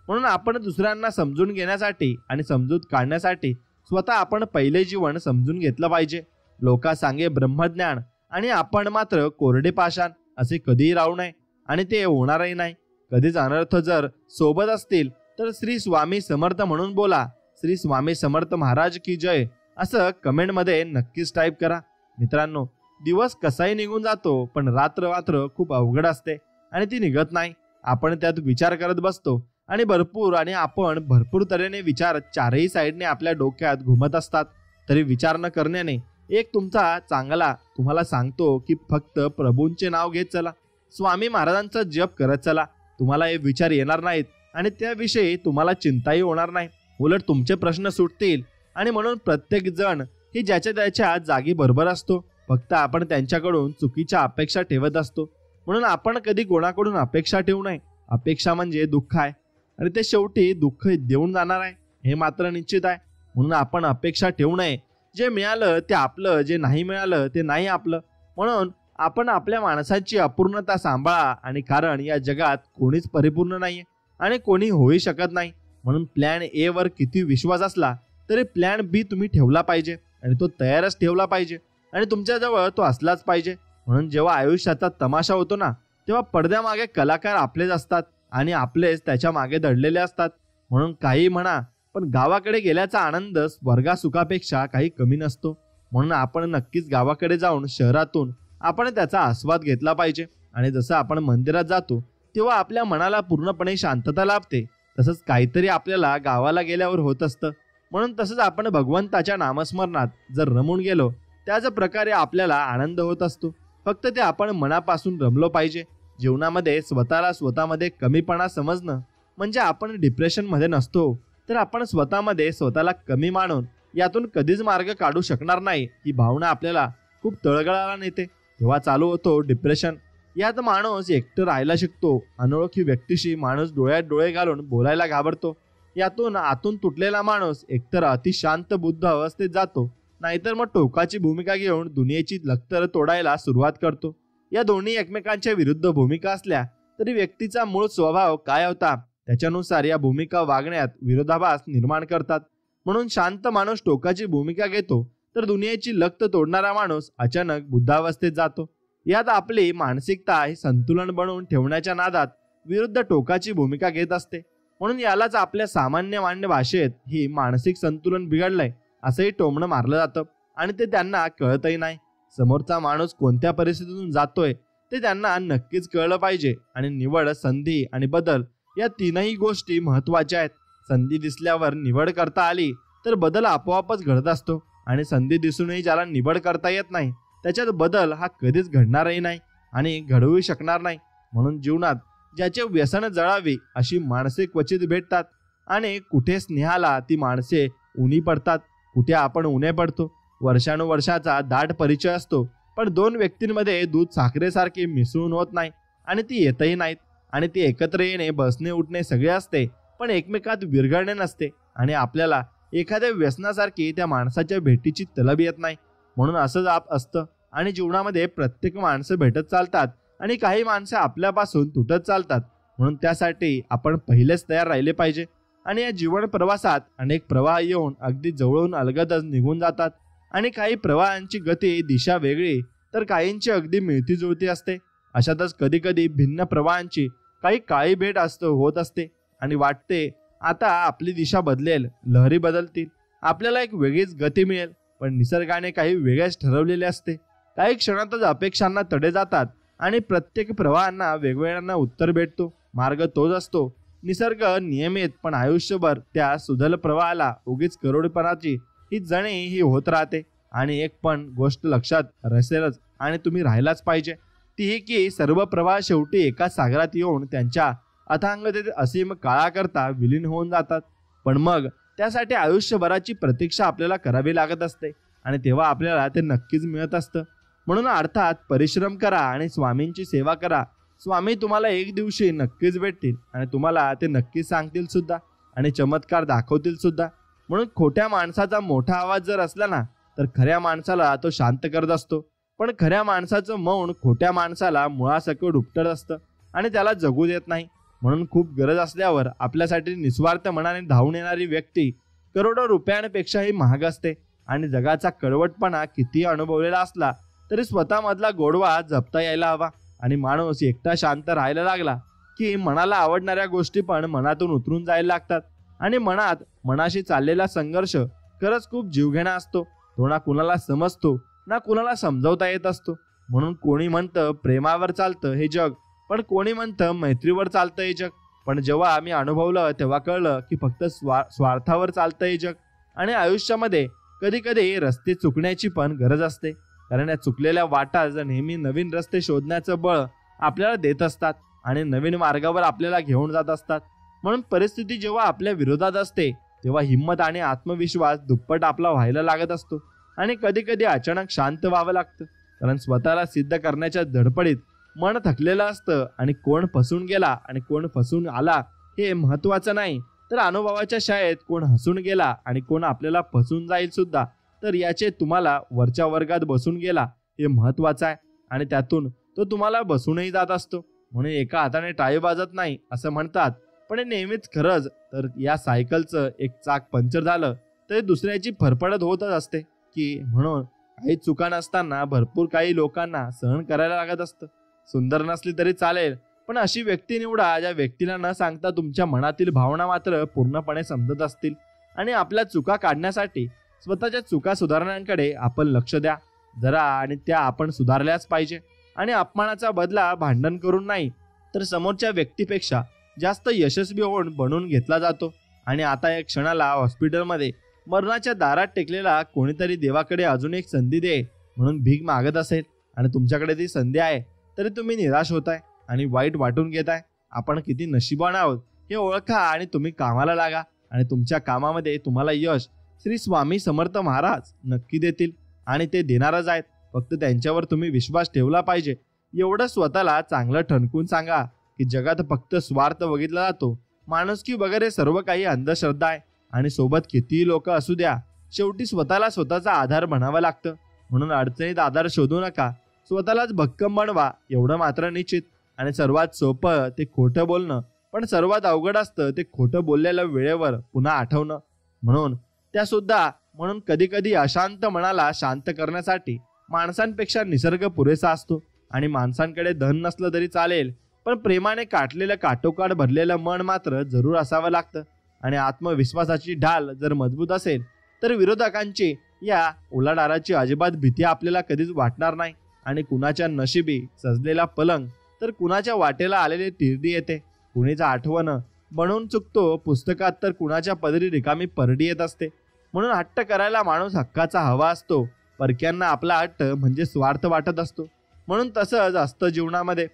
म्हणून आपण दुसऱ्यांना समजून घेण्यासाठी आणि समजूत काढण्यासाठी स्वतः आपण पहिले जीवन समजून घेतलं पाहिजे. लोका सांगे ब्रह्मज्ञान आणि आपण मात्र कोरडे पाषाण असे कधीही राहू नये. आणि ते होणारही नाही. कधीच अनर्थ जर सोबत असतील तर श्री स्वामी समर्थ म्हणून बोला. श्री स्वामी समर्थ महाराज की जय असं कमेंटमध्ये नक्कीच टाईप करा. मित्रांनो, दिवस कसाही निघून जातो, पण रात्र खूप अवघड असते आणि ती निघत नाही. आपण त्यात विचार करत बसतो आणि आपण भरपूर तऱ्हेने विचार चारही साईडने आपल्या डोक्यात घुमत असतात. तरी विचार न करण्याने एक तुमचा चांगला तुम्हाला सांगतो की फक्त प्रभूंचे नाव घेत चला, स्वामी महाराजांचा जप करत चला. तुम्हाला हे विचार येणार नाहीत आणि त्याविषयी तुम्हाला चिंताही होणार नाही. उलट तुमचे प्रश्न सुटतील. आणि म्हणून प्रत्येक जण ही ज्याच्या त्याच्या जागी बरोबर असतो. फक्त आपण त्यांच्याकडून चुकीच्या अपेक्षा ठेवत असतो. म्हणून आपण कधी कोणाकडून अपेक्षा ठेवू नये. अपेक्षा म्हणजे दुःख आहे आणि ते शेवटी दुःख देऊन जाणार आहे, हे मात्र निश्चित आहे. म्हणून आपण अपेक्षा ठेवू नये. जे मिळालं ते आपलं, जे नाही मिळालं ते नाही आपलं. म्हणून आपण आपल्या माणसाची अपूर्णता सांभाळा. आणि कारण या जगात कोणीच परिपूर्ण नाहीये आणि कोणी होऊ शकत नाही. म्हणून प्लॅन ए वर किती विश्वास असला तरी प्लॅन बी तुम्ही ठेवला पाहिजे आणि तो तयारच ठेवला पाहिजे आणि तुमच्याजवळ तो असलाच पाहिजे. म्हणून जेव्हा आयुष्याचा तमाशा होतो ना, तेव्हा पडद्यामागे कलाकार आपलेच असतात आणि आपलेच त्याच्या मागे दडलेले असतात. म्हणून काही म्हणा, पण गावाकडे गेल्याचा आनंद स्वर्गासुखापेक्षा काही कमी नसतो. म्हणून आपण नक्कीच गावाकडे जाऊन शहरातून आपण त्याचा आस्वाद घेतला पाहिजे. आणि जसं आपण मंदिरात जातो तेव्हा आपल्या मनाला पूर्णपणे शांतता लाभते, तसंच काहीतरी आपल्याला गावाला गेल्यावर होत असतं. म्हणून तसंच आपण भगवंताच्या नामस्मरणात जर रमून गेलो त्याच प्रकारे आपल्याला आनंद होत असतो. फक्त ते आपण मनापासून रमलो पाहिजे. जीवनामध्ये स्वतःमध्ये कमीपणा समजणं म्हणजे आपण डिप्रेशनमध्ये नसतो, तर आपण स्वतःला कमी मानून यातून कधीच मार्ग काढू शकणार नाही. ही भावना आपल्याला खूप तळगळाला नेते. तेव्हा चालू होतो डिप्रेशन. यात माणूस एकटं राहायला शिकतो. अनोळखी व्यक्तीशी माणूस डोळ्यात डोळे घालून बोलायला घाबरतो. यातून आतून तुटलेला माणूस एकतर अतिशांत बुद्ध अवस्थेत जातो, नाहीतर मग टोकाची भूमिका घेऊन दुनियेची लक्तर तोडायला सुरुवात करतो. या दोन्ही एकमेकांच्या विरुद्ध भूमिका असल्या तरी व्यक्तीचा मूळ स्वभाव काय होता त्याच्यानुसार या भूमिका वागण्यात विरोधाभास निर्माण करतात. म्हणून शांत माणूस टोकाची भूमिका घेतो, तर दुनियेची लक्त तोडणारा माणूस अचानक बुद्धावस्थेत जातो. यात आपली मानसिकता ही संतुलन बनवून ठेवण्याच्या नादात विरुद्ध टोकाची भूमिका घेत असते. म्हणून यालाच आपल्या सामान्य मान्य भाषेत ही मानसिक संतुलन बिघडलंय असंही टोमणं मारलं जातं. आणि ते त्यांना कळतही नाही. समोरचा माणूस कोणत्या परिस्थितीतून जातोय ते त्यांना नक्कीच कळलं पाहिजे. आणि निवड, संधी आणि बदल या तीनही गोष्टी महत्त्वाच्या आहेत. संधी दिसल्यावर निवड करता आली तर बदल आपोआपच घडत असतो. आणि संधी दिसूनही ज्याला निवड करता येत नाही त्याच्यात बदल हा कधीच घडणारही नाही आणि घडवू शकणार नाही. म्हणून जीवनात ज्याचे व्यसन जळावी अशी माणसे क्वचित भेटतात. आणि कुठे स्नेहाला ती माणसे उनी पडतात, कुठे आपण उणे पडतो. वर्षानुवर्षाचा दाट परिचय असतो, पण दोन व्यक्तींमध्ये दूध साखरेसारखे मिसळून होत नाही आणि ती येतही नाहीत. आणि ती एकत्र येणे, बसणे, उठणे सगळे असते, पण एकमेकात विरघळणे नसते. आणि आपल्याला एखाद्या व्यसनासारखी त्या माणसाच्या भेटीची तलब येत नाही. म्हणून असंच असतं. आणि जीवनामध्ये प्रत्येक माणसं भेटत चालतात आणि काही माणसं आपल्यापासून तुटत चालतात. म्हणून त्यासाठी आपण पहिलेच तयार राहिले पाहिजे. आणि या जीवन प्रवासात अनेक प्रवाह येऊन अगदी जवळून अलगदच निघून जातात. आणि काही प्रवाहांची गती, दिशा वेगळी तर काहींची अगदी मिळती जुळती असते. अशातच कधी कधी भिन्न प्रवाहांची काही काळी भेट होत असते आणि वाटते आता आपली दिशा बदलेल, लहरी बदलतील, आपल्याला एक वेगळीच गती मिळेल. पण निसर्गाने काही वेगळेच ठरवलेले असते. काही क्षणातच अपेक्षांना तडे जातात आणि प्रत्येक प्रवाहांना वेगवेगळ्यांना उत्तर भेटतो. मार्ग तोच असतो. निसर्ग नियमित, पण आयुष्यभर त्या सुधल प्रवाहाला उगीच करोडपणाची ही जणे ही होत राहते. आणि एक पण गोष्ट लक्षात रसेलच आणि तुम्ही राहायलाच पाहिजे, ती ही की सर्व प्रवाह शेवटी एकाच सागरात येऊन त्यांच्या अथांगतेत असीम काळाकरता विलीन होऊन जातात. पण मग त्यासाठी आयुष्यभराची प्रतीक्षा आपल्याला करावी लागत असते आणि तेव्हा आपल्याला ते नक्कीच मिळत असतं. म्हणून अर्थात परिश्रम करा आणि स्वामींची सेवा करा. स्वामी तुम्हाला एक दिवशी नक्कीच भेटतील आणि तुम्हाला ते नक्कीच सांगतील सुद्धा आणि चमत्कार दाखवतील सुद्धा. म्हणून खोट्या माणसाचा मोठा आवाज जर असला ना, तर खऱ्या माणसाला तो शांत करत असतो. पण खऱ्या माणसाचं मौन खोट्या माणसाला मुळासकट उपटत असतं आणि त्याला जगू देत नाही. म्हणून खूप गरज असल्यावर आपल्यासाठी निस्वार्थ मनाने धावून येणारी व्यक्ती करोडो रुपयांपेक्षाही महाग असते. आणि जगाचा कडवटपणा किती अनुभवलेला असला तरी स्वतःमधला गोडवा जपता यायला हवा. आणि माणूस एकटा शांत राहायला लागला की मनाला आवडणाऱ्या गोष्टी पण मनातून उतरून जायला लागतात. आणि मनाशी चाललेला संघर्ष खरंच खूप जीवघेणा असतो. तो ना कुणाला समजतो ना कुणाला समजावता येत असतो. म्हणून कोणी म्हणतं प्रेमावर चालतं हे जग, पण कोणी म्हणतं मैत्रीवर चालतं हे जग. पण जेव्हा आम्ही अनुभवलं तेव्हा कळलं की फक्त स्वार्थावर चालतं हे जग. आणि आयुष्यामध्ये कधी कधी रस्ते चुकण्याची पण गरज असते, कारण या चुकलेल्या वाटा नेहमी नवीन रस्ते शोधण्याचं बळ आपल्याला देत असतात आणि नवीन मार्गावर आपल्याला घेऊन जात असतात. म्हणून परिस्थिती जेव्हा आपल्या विरोधात असते तेव्हा हिंमत आणि आत्मविश्वास दुप्पट आपला व्हायला लागत असतो. आणि कधी कधी अचानक शांत व्हावं लागतं, कारण स्वतःला सिद्ध करण्याच्या धडपडीत मन थकलेलं असतं. आणि कोण फसून गेला आणि कोण फसून आला हे महत्वाचं नाही, तर अनुभवाच्या शाळेत कोण हसून गेला आणि कोण आपल्याला फसून जाईल सुद्धा, तर याचे तुम्हाला वरच्या वर्गात बसून गेला हे महत्वाचं आहे. आणि त्यातून तो तुम्हाला बसूनही जात असतो. म्हणून एका हाताने टाळी वाजत नाही असं म्हणतात, पण हे नेहमीच खरंच. तर या सायकलचं एक चाक पंक्चर झालं तर दुसऱ्याची फरफडत होतच असते की. म्हणून काही चुका नसताना भरपूर काही लोकांना सहन करायला लागत असतं. सुंदर नसली तरी चालेल, पण अशी व्यक्ती निवडा ज्या व्यक्तीला न सांगता तुमच्या मनातील भावना मात्र पूर्णपणे समजत असतील. आणि आपल्या चुका काढण्यासाठी स्वतःच्या चुका सुधारण्याकडे आपण लक्ष द्या जरा, आणि त्या आपण सुधारल्याच पाहिजे. आणि अपमानाचा बदला भांडण करून नाही, तर समोरच्या व्यक्तीपेक्षा जास्त यशस्वी होऊन बनवून घेतला जातो. आणि आता या क्षणाला हॉस्पिटलमध्ये मरणाच्या दारात टेकलेला कोणीतरी देवाकडे अजून एक संधी दे म्हणून भीक मागत असेल आणि तुमच्याकडे ती संधी आहे तरी तुम्ही निराश होताय आणि वाईट वाटून घेताय. आपण किती नशिबान आहोत हे ओळखा आणि तुम्ही कामाला लागा. आणि तुमच्या कामामध्ये तुम्हाला यश श्री स्वामी समर्थ महाराज नक्की देतील आणि ते देणारच आहेत. फक्त त्यांच्यावर तुम्ही विश्वास ठेवला पाहिजे. एवढं स्वतःला चांगलं ठणकून सांगा की जगात फक्त स्वार्थ बघितला जातो, माणुसकी वगैरे सर्व काही अंधश्रद्धा आहे. आणि सोबत कितीही लोक असू द्या, शेवटी स्वतःला स्वतःचा आधार बनावं लागतं. म्हणून अडचणीत आधार शोधू नका, स्वतःलाच भक्कम बनवा एवढं मात्र निश्चित. आणि सर्वात सोपं ते खोटं बोलणं, पण सर्वात अवघड असतं ते खोटं बोललेलं वेळेवर पुन्हा आठवणं. म्हणून कधी कधी अशांत मनाला शांत करण्यासाठी माणसांपेक्षा निसर्ग पुरेसा असतो. आणि माणसांकडे धन नसलं तरी चालेल, पण प्रेमाने काटलेलं काठोकाठ भरलेलं मन मात्र जरूर असावं लागतं. आणि आत्मविश्वासाची ढाल जर मजबूत असेल तर विरोधकांची या उलाढालाची अजिबात भीती आपल्याला कधीच वाटणार नाही. आणि कुणाच्या नशिबी सजलेला पलंग तर कुणाच्या वाटेला आलेली तिरडी येते. कुणीचा आठवण बनवून चुकतो पुस्तकात, तर कुणाच्या पदरी रिकामी परडी येत असते. म्हणून हट्ट करायला माणूस हक्काचा हवा असतो, परक्यांना आपला हट्ट म्हणजे स्वार्थ वाटत असतो. म्हणून तसंच असतं जीवनामध्ये,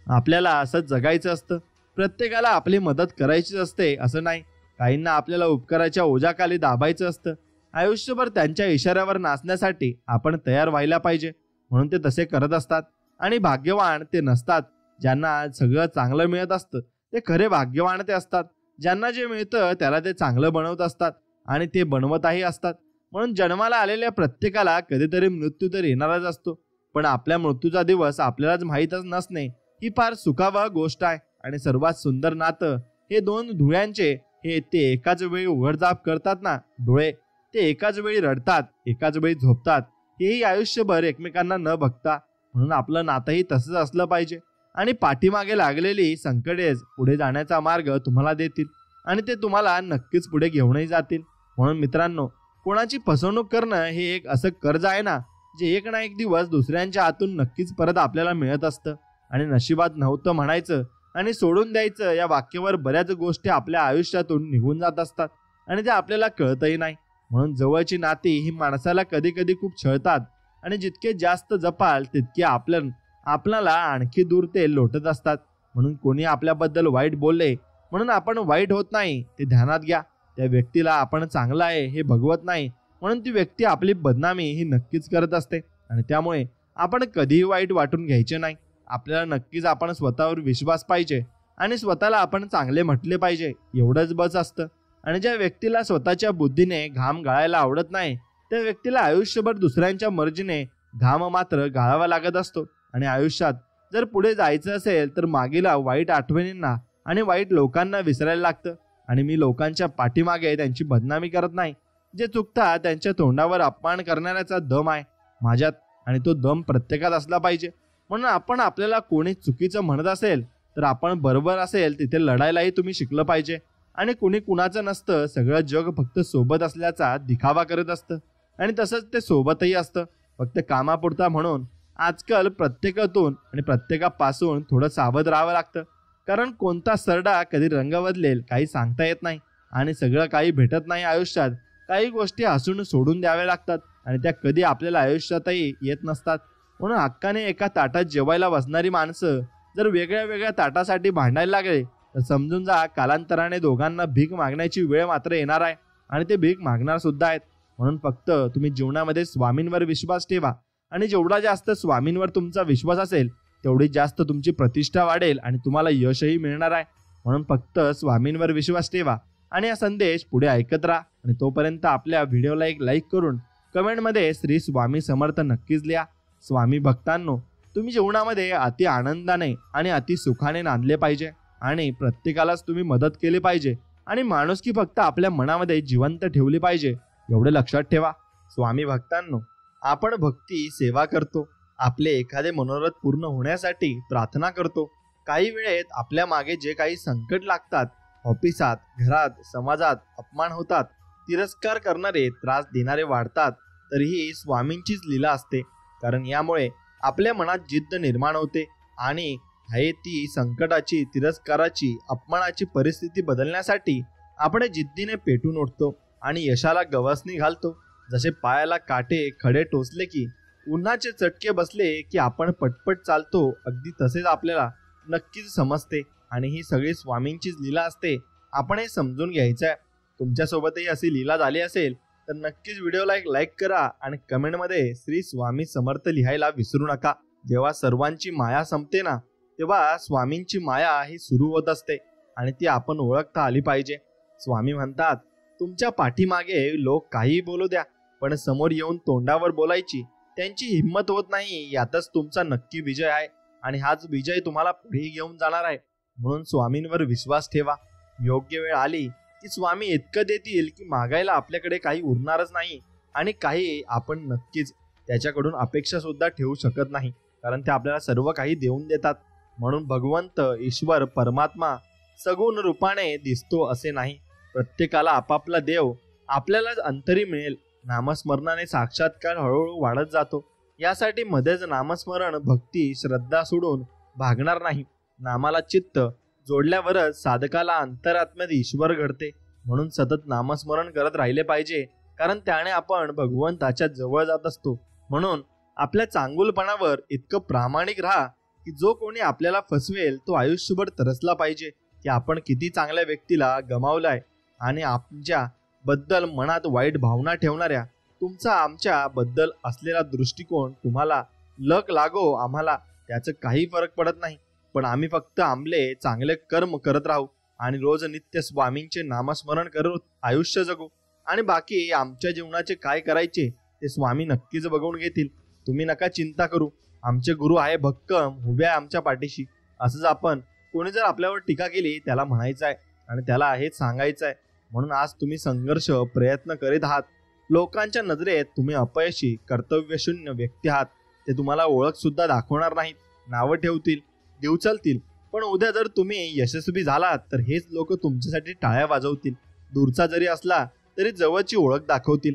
आपल्याला असंच जगायचं असतं. प्रत्येकाला आपली मदत करायचीच असते असं नाही. काहींना आपल्याला उपकाराच्या ओझ्याखाली दाबायचं असतं. आयुष्यभर त्यांच्या इशाऱ्यावर नाचण्यासाठी आपण तयार व्हायला पाहिजे. म्हणून ते तसे करत असतात. आणि भाग्यवान ते नसतात ज्यांना सगळं चांगलं मिळत असतं, ते खरे भाग्यवान ते असतात ज्यांना जे मिळतं त्याला ते चांगलं बनवत असतात आणि ते बनवतही असतात. म्हणून जन्माला आलेल्या प्रत्येकाला कधीतरी मृत्यू तर येणारच असतो, पण आपल्या मृत्यूचा दिवस आपल्यालाच माहीतच नसणे ही फार सुखावह गोष्ट आहे. आणि सर्वात सुंदर नातं हे दोन धुळ्यांचे, हे ते एकाच वेळी उघडझाप करतात ना डोळे, ते एकाच वेळी रडतात, एकाच वेळी झोपतात, हेही आयुष्यभर एकमेकांना न बघता. म्हणून आपलं नातंही तसंच असलं पाहिजे. आणि पाठीमागे लागलेली संकटेच पुढे जाण्याचा मार्ग तुम्हाला देतील आणि ते तुम्हाला नक्कीच पुढे घेऊनही जातील. म्हणून मित्रांनो, कोणाची फसवणूक करणं हे एक असं कर्ज आहे ना, जे एक ना एक दिवस दुसऱ्यांच्या हातून नक्कीच परत आपल्याला मिळत असतं. आणि नशिबात नव्हतं म्हणायचं आणि सोडून द्यायचं या वाक्यावर बऱ्याच गोष्टी आपल्या आयुष्यातून निघून जात असतात आणि ते आपल्याला कळतही नाही. म्हणून जवळची नाती ही माणसाला कधी कधी खूप छळतात आणि जितके जास्त जपाल तितके आपल्याला आणखी दूर ते लोटत असतात. म्हणून कोणी आपल्याबद्दल वाईट बोलले म्हणून आपण वाईट होत नाही ते ध्यानात घ्या. त्या व्यक्तीला आपण चांगला आहे हे बघवत नाही म्हणून ती व्यक्ती आपली बदनामी ही नक्कीच करत असते. आणि त्यामुळे आपण कधीही वाईट वाटून घ्यायचे नाही. आपल्याला नक्कीच आपण स्वतःवर विश्वास पाहिजे आणि स्वतःला आपण चांगले म्हटले पाहिजे एवढंच बस असतं. आणि ज्या व्यक्तीला स्वतःच्या बुद्धीने घाम गाळायला आवडत नाही त्या व्यक्तीला आयुष्यभर दुसऱ्यांच्या मर्जीने घाम मात्र गाळावा लागत असतो. आणि आयुष्यात जर पुढे जायचं असेल तर मागील वाईट आठवणींना आणि वाईट लोकांना विसरायला लागतं. आणि मी लोकांच्या पाठीमागे त्यांची बदनामी करत नाही. जे चुकतात त्यांच्या तोंडावर अपमान करणाऱ्याचा दम आहे माझ्यात आणि तो दम प्रत्येकात असला पाहिजे. म्हणून आपण आपल्याला कोणी चुकीचं म्हणत असेल तर आपण बरोबर असेल तिथे लढायलाही तुम्ही शिकलं पाहिजे. आणि कुणी कुणाचं नसतं. सगळं जग फक्त सोबत असल्याचा दिखावा करत असतं आणि तसंच ते सोबतही असतं फक्त कामापुरता. म्हणून आजकाल प्रत्येकातून आणि प्रत्येकापासून थोडं सावध राहावं लागतं. कारण कोणता सरडा कधी रंग बदलेल काही सांगता येत नाही आणि सगळं काही भेटत नाही आयुष्यात. काही गोष्टी हसून सोडून द्याव्या लागतात आणि त्या कधी आपल्याला आयुष्यातही येत नसतात. म्हणून हक्काने एका ताटात जेवायला बसणारी माणसं जर वेगळ्या वेगळ्या ताटासाठी भांडायला लागले तर समजून जा कालांतराने दोघांना भीक मागण्याची वेळ मात्र येणार आहे आणि ते भीक मागणार सुद्धा आहेत. म्हणून फक्त तुम्ही जीवनामध्ये स्वामींवर विश्वास ठेवा आणि जेवढा जास्त स्वामींवर तुमचा विश्वास असेल तेवढी जास्त तुमची प्रतिष्ठा वाढेल आणि तुम्हाला यशही मिळणार आहे. म्हणून फक्त स्वामींवर विश्वास ठेवा आणि हा संदेश पुढे ऐकत राहा. आणि तोपर्यंत आपल्या व्हिडिओला एक लाईक करून कमेंटमध्ये श्री स्वामी समर्थ नक्कीच लिहा. स्वामी भक्तांनो, तुम्ही जीवनामध्ये अति आनंदाने आणि अति सुखाने नांदले पाहिजे आणि प्रत्येकालाच तुम्ही मदत केली पाहिजे आणि माणुसकी फक्त आपल्या मनामध्ये जिवंत ठेवली पाहिजे एवढे लक्षात ठेवा. स्वामी भक्तांनो, आपण भक्ती सेवा करतो. आपले एखादे मनोरथ पूर्ण होण्यासाठी प्रार्थना करतो. काही वेळेत आपल्या मागे जे काही संकट लागतात, ऑफिसात, घरात, समाजात अपमान होतात, तिरस्कार करणारे, त्रास देणारे वाढतात, तरीही स्वामींचीच लीला असते. कारण यामुळे आपल्या मनात जिद्द निर्माण होते आणि आहे ती संकटाची, तिरस्काराची, अपमानाची परिस्थिती बदलण्यासाठी आपण जिद्दीने पेटून उठतो आणि यशाला गवसणी घालतो. जसे पायाला काटे खडे टोचले की उन्हाचे चटके बसले की आपण पटपट चालतो, अगदी तसेच आपल्याला नक्कीच समजते आणि ही सगळी स्वामींचीच लीला असते. आपण हे समजून घ्यायचं आहे. तुमच्यासोबतही अशी लीला झाली असेल तर नक्कीच व्हिडिओला एक लाईक करा आणि कमेंटमध्ये श्री स्वामी समर्थ लिहायला विसरू नका. जेव्हा सर्वांची माया संपते ना तेव्हा स्वामींची माया ही सुरू होत असते आणि ती आपण ओळखता आली पाहिजे. स्वामी म्हणतात, तुमच्या पाठीमागे लोक काहीही बोलू द्या पण समोर येऊन तोंडावर बोलायची त्यांची हिंमत होत नाही. यातच तुमचा नक्की विजय आहे आणि हाच विजय तुम्हाला पुढे घेऊन जाणार आहे. म्हणून स्वामींवर विश्वास ठेवा. योग्य वेळ आली की स्वामी इतकं देतील की मागायला आपल्याकडे काही उरणारच नाही आणि काही आपण नक्कीच त्याच्याकडून अपेक्षा सुद्धा ठेवू शकत नाही कारण ते आपल्याला सर्व काही देऊन देतात. म्हणून भगवंत, ईश्वर, परमात्मा सगुण रूपाने दिसतो असे नाही. प्रत्येकाला आपापला देव आपल्यालाच अंतरी मिळेल. नामस्मरणाने साक्षात्कार हळूहळू वाढत जातो. यासाठी मध्येच नामस्मरण, भक्ती, श्रद्धा सोडून भागणार नाही. नामाला चित्त जोडल्यावरच साधकाला अंतरात्म्यात ईश्वर घडते. म्हणून सतत नामस्मरण करत राहिले पाहिजे कारण त्याने आपण भगवंताच्या जवळ जात असतो. म्हणून आपल्या चांगुलपणावर इतकं प्रामाणिक राहा की जो कोणी आपल्याला फसवेल तो आयुष्यभर तरसला पाहिजे की आपण किती चांगल्या व्यक्तीला गमावलाय आणि आमच्या बद्दल मनात वाईट भावना ठेवणाऱ्या तुमचा आमच्या बद्दल असलेला दृष्टिकोन तुम्हाला लक लागो आम्हाला त्याचं काही फरक पडत नाही. पण आम्ही फक्त आमले चांगले कर्म करत राहू आणि रोज नित्य स्वामींचे नामस्मरण करत आयुष्य जगू आणि बाकी आमच्या जीवनाचे काय करायचे ते स्वामी नक्कीच बघून घेतील. तुम्ही नका चिंता करू. आमचे गुरु आहे भक्कम, उभे आहे आमच्या पाठीशी. असंच आपण कोणी जर आपल्यावर टीका केली त्याला म्हणायचं आहे आणि त्याला हेच सांगायचं आहे. म्हणून आज तुम्ही संघर्ष प्रयत्न करीत आहात. लोकांच्या नजरेत तुम्ही अपयशी, कर्तव्यशून्य व्यक्ती आहात. ते तुम्हाला ओळख सुद्धा दाखवणार नाहीत, नावं ठेवतील, दिवचलतील. पण उद्या जर तुम्ही यशस्वी झालात तर हेच लोक तुमच्यासाठी टाळ्या वाजवतील. दूरचा जरी असला तरी जवळची ओळख दाखवतील,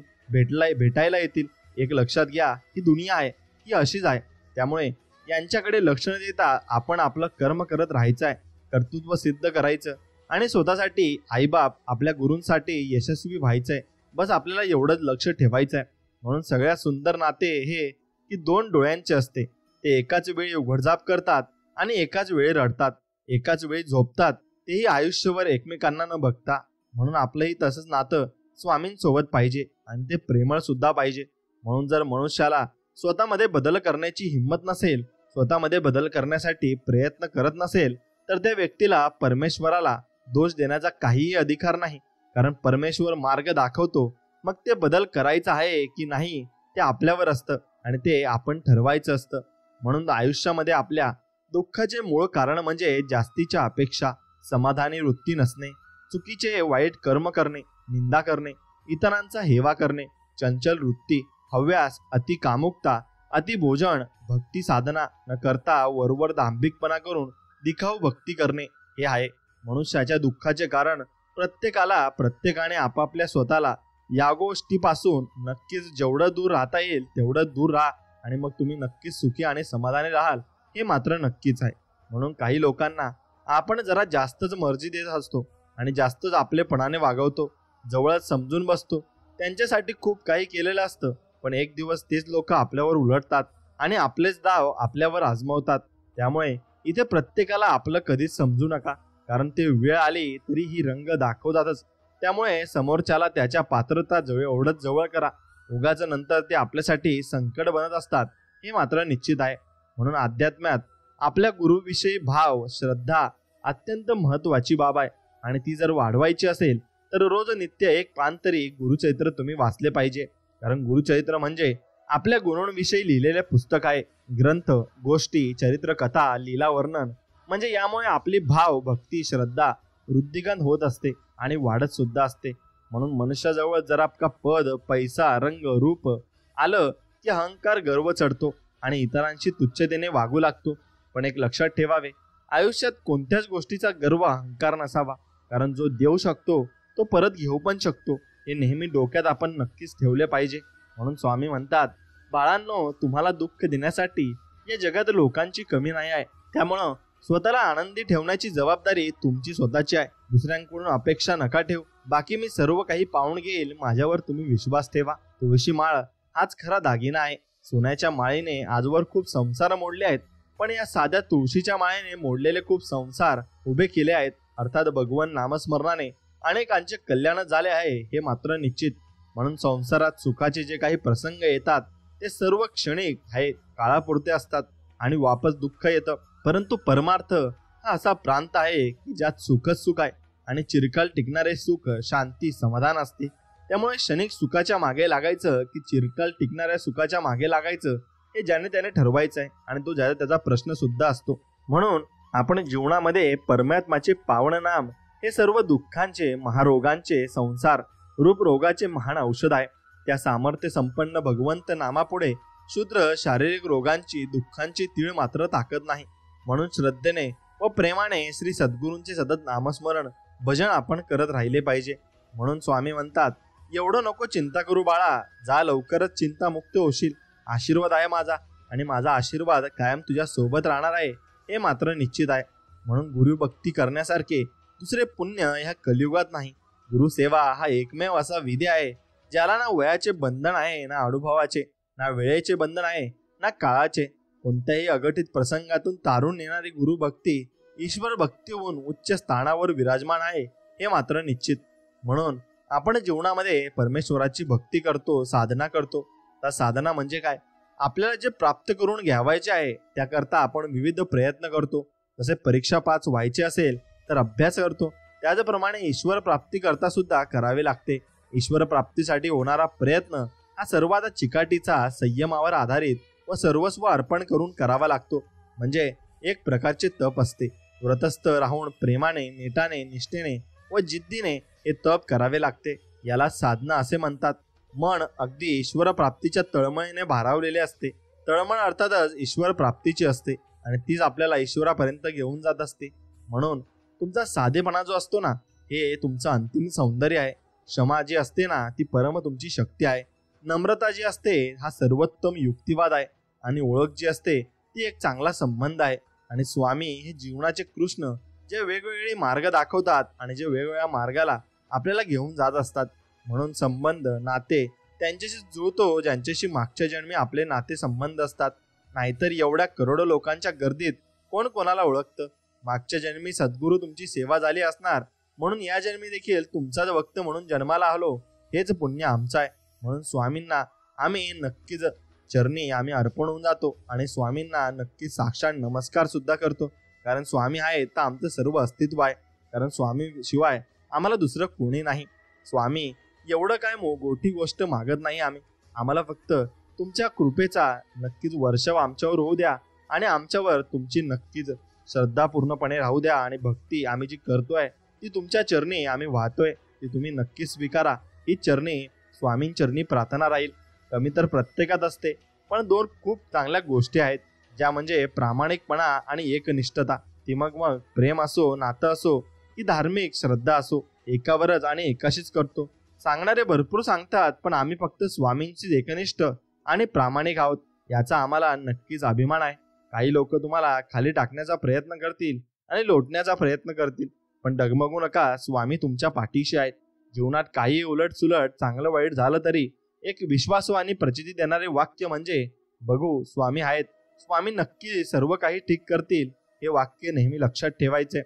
भेटायला येतील, एक लक्षात घ्या, ही दुनिया आहे ही अशीच आहे. त्यामुळे यांच्याकडे लक्ष न देता आपण आपलं कर्म करत राहायचं आहे, कर्तृत्व सिद्ध करायचं आणि स्वतःसाठी, आईबाप, आपल्या गुरूंसाठी यशस्वी व्हायचंय. बस आपल्याला एवढंच लक्ष ठेवायचं आहे. म्हणून सगळ्यात सुंदर नाते हे की दोन डोळ्यांचे असते. ते एकाच वेळी उघडझाप करतात आणि एकाच वेळी रडतात, एकाच वेळी झोपतात, तेही आयुष्यभर एकमेकांना न बघता. म्हणून आपलंही तसंच नातं स्वामींसोबत पाहिजे आणि ते प्रेमळ सुद्धा पाहिजे. म्हणून जर मनुष्याला स्वतःमध्ये बदल करण्याची हिंमत नसेल, स्वतःमध्ये बदल करण्यासाठी प्रयत्न करत नसेल, तर त्या व्यक्तीला परमेश्वराला दोष देण्याचा काहीही अधिकार नाही. कारण परमेश्वर मार्ग दाखवतो, मग ते बदल करायचा आहे की नाही ते आपल्यावर असतं आणि ते आपण ठरवायचं असतं. म्हणून आयुष्यामध्ये आपल्या दुःखाचे मूळ कारण म्हणजे जास्तीच्या अपेक्षा, समाधानी वृत्ती नसणे, चुकीचे वाईट कर्म करणे, निंदा करणे, इतरांचा हेवा करणे, चंचल वृत्ती, हव्यास, अति कामुकता, अति भोजन, भक्ती साधना न करता वरवर दांभिकपणा करून दिखाऊ भक्ती करणे हे आहे. मनुष्याच्या दुःखाचे कारण प्रत्येकाने आपापल्या स्वतःला या गोष्टीपासून नक्कीच जेवढं दूर राहता येईल तेवढं दूर राहा आणि मग तुम्ही नक्कीच सुखी आणि समाधानी राहाल, हे मात्र नक्कीच आहे. म्हणून काही लोकांना आपण जरा जास्तच मर्जी देत असतो आणि जास्तच आपलेपणाने वागवतो, जवळच समजून बसतो, त्यांच्यासाठी खूप काही केलेलं असतं. पण एक दिवस तेच लोक आपल्यावर उलटतात आणि आपलेच डाव आपल्यावर आजमावतात. त्यामुळे इथे प्रत्येकाला आपलं कधीच समजू नका, कारण ते वेळ आली तरी ही रंग दाखवतातच. त्यामुळे समोरच्याला त्याच्या पात्रता एवढंच जवळ करा. उगाच नंतर ते आपल्यासाठी संकट बनत असतात, हे मात्र निश्चित आहे. म्हणून अध्यात्मात आपल्या गुरुविषयी भाव, श्रद्धा अत्यंत महत्वाची बाब आहे आणि ती जर वाढवायची असेल तर रोज नित्य एक पान तरी गुरुचरित्र तुम्ही वाचले पाहिजे. कारण गुरुचरित्र म्हणजे आपल्या गुरूंविषयी लिहिलेले पुस्तक आहे. ग्रंथ, गोष्टी, चरित्र, कथा, लीला वर्णन म्हणजे यामुळे आपली भाव, भक्ती, श्रद्धा वृद्धिगत होत असते आणि वाढत सुद्धा असते. म्हणून मनुष्याजवळ जर आपला पद, पैसा, रंग, रूप आलं की अहंकार, गर्व चढतो आणि इतरांशी तुच्छतेने वागू लागतो. पण एक लक्षात ठेवावे, आयुष्यात कोणत्याच गोष्टीचा गर्व, अहंकार नसावा. कारण जो देऊ शकतो तो परत घेऊ पण शकतो, हे नेहमी डोक्यात आपण नक्कीच ठेवले पाहिजे. म्हणून स्वामी म्हणतात, बाळांनो, तुम्हाला दुःख देण्यासाठी या जगात लोकांची कमी नाही आहे. त्यामुळं स्वतःला आनंदी ठेवण्याची जबाबदारी तुमची स्वतःची आहे. दुसऱ्यांकडून अपेक्षा नका ठेवू. बाकी मी सर्व काही पाहून घेईल, माझ्यावर तुम्ही विश्वास ठेवा. तुळशी माळ हाच खरा दागिना आहे. सोन्याच्या माळेने आजवर खूप संसार मोडले आहेत, पण या साध्या तुळशीच्या माळेने मोडलेले खूप संसार उभे केले आहेत. अर्थात भगवान नामस्मरणाने अनेकांचे कल्याण झाले आहे, हे मात्र निश्चित. म्हणून संसारात सुखाचे जे काही प्रसंग येतात ते सर्व क्षणिक आहेत, काळापुरते असतात आणि वापस दुःख येतं. परंतु परमार्थ हा असा प्रांत आहे की ज्यात सुखच सुख आहे आणि चिरकाल टिकणारे सुख, शांती, समाधान असते. त्यामुळे क्षणिक सुखाच्या मागे लागायचं की चिरकाल टिकणाऱ्या सुखाच्या मागे लागायचं, हे ज्याने त्याने ठरवायचं आहे आणि तो ज्याचा त्याचा प्रश्न सुद्धा असतो. म्हणून आपण जीवनामध्ये परमात्माचे पावन नाम हे सर्व दुःखांचे, महारोगांचे, संसार रूप रोगाचे महान औषध आहे. त्या सामर्थ्य संपन्न भगवंत नामापुढे शूद्र शारीरिक रोगांची, दुःखांची तीळ मात्र ताकद नाही. म्हणून श्रद्धेने व प्रेमाने श्री सद्गुरूंचे सतत नामस्मरण, भजन आपण करत राहिले पाहिजे. म्हणून स्वामी म्हणतात, एवढं नको चिंता करू बाळा, जा लवकरच चिंतामुक्त होशील. आशीर्वाद आहे माझा आणि माझा आशीर्वाद कायम तुझ्या सोबत राहणार आहे, हे मात्र निश्चित आहे. म्हणून गुरुभक्ती करण्यासारखे दुसरे पुण्य ह्या कलियुगात नाही. गुरुसेवा हा एकमेव असा विधी आहे ज्याला ना वयाचे बंधन आहे, ना अनुभवाचे, ना वेळेचे बंधन आहे, ना काळाचे. कोणत्याही अघटित प्रसंगातून तारून नेणारी गुरुभक्ती ईश्वर भक्ती होऊन उच्च स्थानावर विराजमान आहे, हे मात्र निश्चित. म्हणून आपण जीवनामध्ये परमेश्वराची भक्ती करतो, साधना करतो. त्या साधना म्हणजे काय? आपल्याला जे प्राप्त करून घ्यावायचे आहे त्याकरता आपण विविध प्रयत्न करतो. जसे परीक्षा पास व्हायचे असेल तर अभ्यास करतो, त्याचप्रमाणे ईश्वर प्राप्ती करता सुद्धा करावे लागते. ईश्वर प्राप्तीसाठी होणारा प्रयत्न हा सर्वात चिकाटीचा, संयमावर आधारित व सर्वस्व अर्पण करून करावा लागतो. म्हणजे एक प्रकारचे तप असते. व्रतस्थ राहून प्रेमाने, नेटाने, निष्ठेने व जिद्दीने हे तप करावे लागते. याला साधना असे म्हणतात. मन अगदी ईश्वर प्राप्तीच्या तळमळीने भारावलेले असते. तळमळ अर्थातच ईश्वर प्राप्तीची असते आणि तीच आपल्याला ईश्वरापर्यंत घेऊन जात असते. म्हणून तुमचा साधेपणा जो असतो ना, हे तुमचं अंतिम सौंदर्य आहे. क्षमा जी असते ना, ती परम तुमची शक्ती आहे. नम्रता जी असते हा सर्वोत्तम युक्तिवाद आहे, आणि ओळख जी असते ती एक चांगला संबंध आहे. आणि स्वामी हे जीवनाचे कृष्ण जे वेगवेगळे मार्ग दाखवतात आणि जे वेगवेगळ्या मार्गाला आपल्याला घेऊन जात असतात. म्हणून संबंध नाते त्यांच्याशी जुळतो ज्यांच्याशी मागच्या जन्मी आपले नाते संबंध असतात. नाहीतर एवढ्या करोडो लोकांच्या गर्दीत कोण कोणाला ओळखतं. मागच्या जन्मी सद्गुरू तुमची सेवा झाली असणार, म्हणून या जन्मी देखील तुमचाच भक्त म्हणून जन्माला आलो, हेच पुण्य आमचं आहे. म्हणून स्वामींना आम्ही नक्कीच चरणी आम्ही अर्पण होऊन जातो आणि स्वामींना नक्कीच साक्षात नमस्कार सुद्धा करतो. कारण स्वामी आहेत तर आमचं सर्व अस्तित्व आहे. कारण स्वामी शिवाय आम्हाला दुसरं कोणी नाही. स्वामी एवढं काय मोठी गोष्ट मागत नाही आम्ही. आम्हाला फक्त तुमच्या कृपेचा नक्कीच वर्षाव आमच्यावर होऊ द्या आणि आमच्यावर तुमची नक्कीच श्रद्धा पूर्णपणे राहू द्या. आणि भक्ती आम्ही जी करतोय ती तुमच्या चरणी आम्ही वाहतोय ती तुम्ही नक्कीच स्वीकारा. ही चरणी स्वामींचरणी प्रार्थना राहील. कमी तर प्रत्येकात असते, पण दोन खूप चांगल्या गोष्टी आहेत ज्या म्हणजे प्रामाणिकपणा आणि एकनिष्ठता. ती मग प्रेम असो, नातं असो की धार्मिक श्रद्धा असो, एकावरच आणि एकाशीच करतो. सांगणारे भरपूर सांगतात, पण आम्ही फक्त स्वामींचीच एकनिष्ठ आणि प्रामाणिक आहोत याचा आम्हाला नक्कीच अभिमान आहे. काही लोक तुम्हाला खाली टाकण्याचा प्रयत्न करतील आणि लोटण्याचा प्रयत्न करतील, पण डगमगू नका, स्वामी तुमच्या पाठीशी आहेत. जीवनात काही उलट सुलट चांगलं वाईट झालं तरी एक विश्वासू आणि प्रचिती देणारे वाक्य म्हणजे बघू स्वामी आहेत, स्वामी नक्की सर्व काही ठीक करतील, हे वाक्य नेहमी लक्षात ठेवायचे.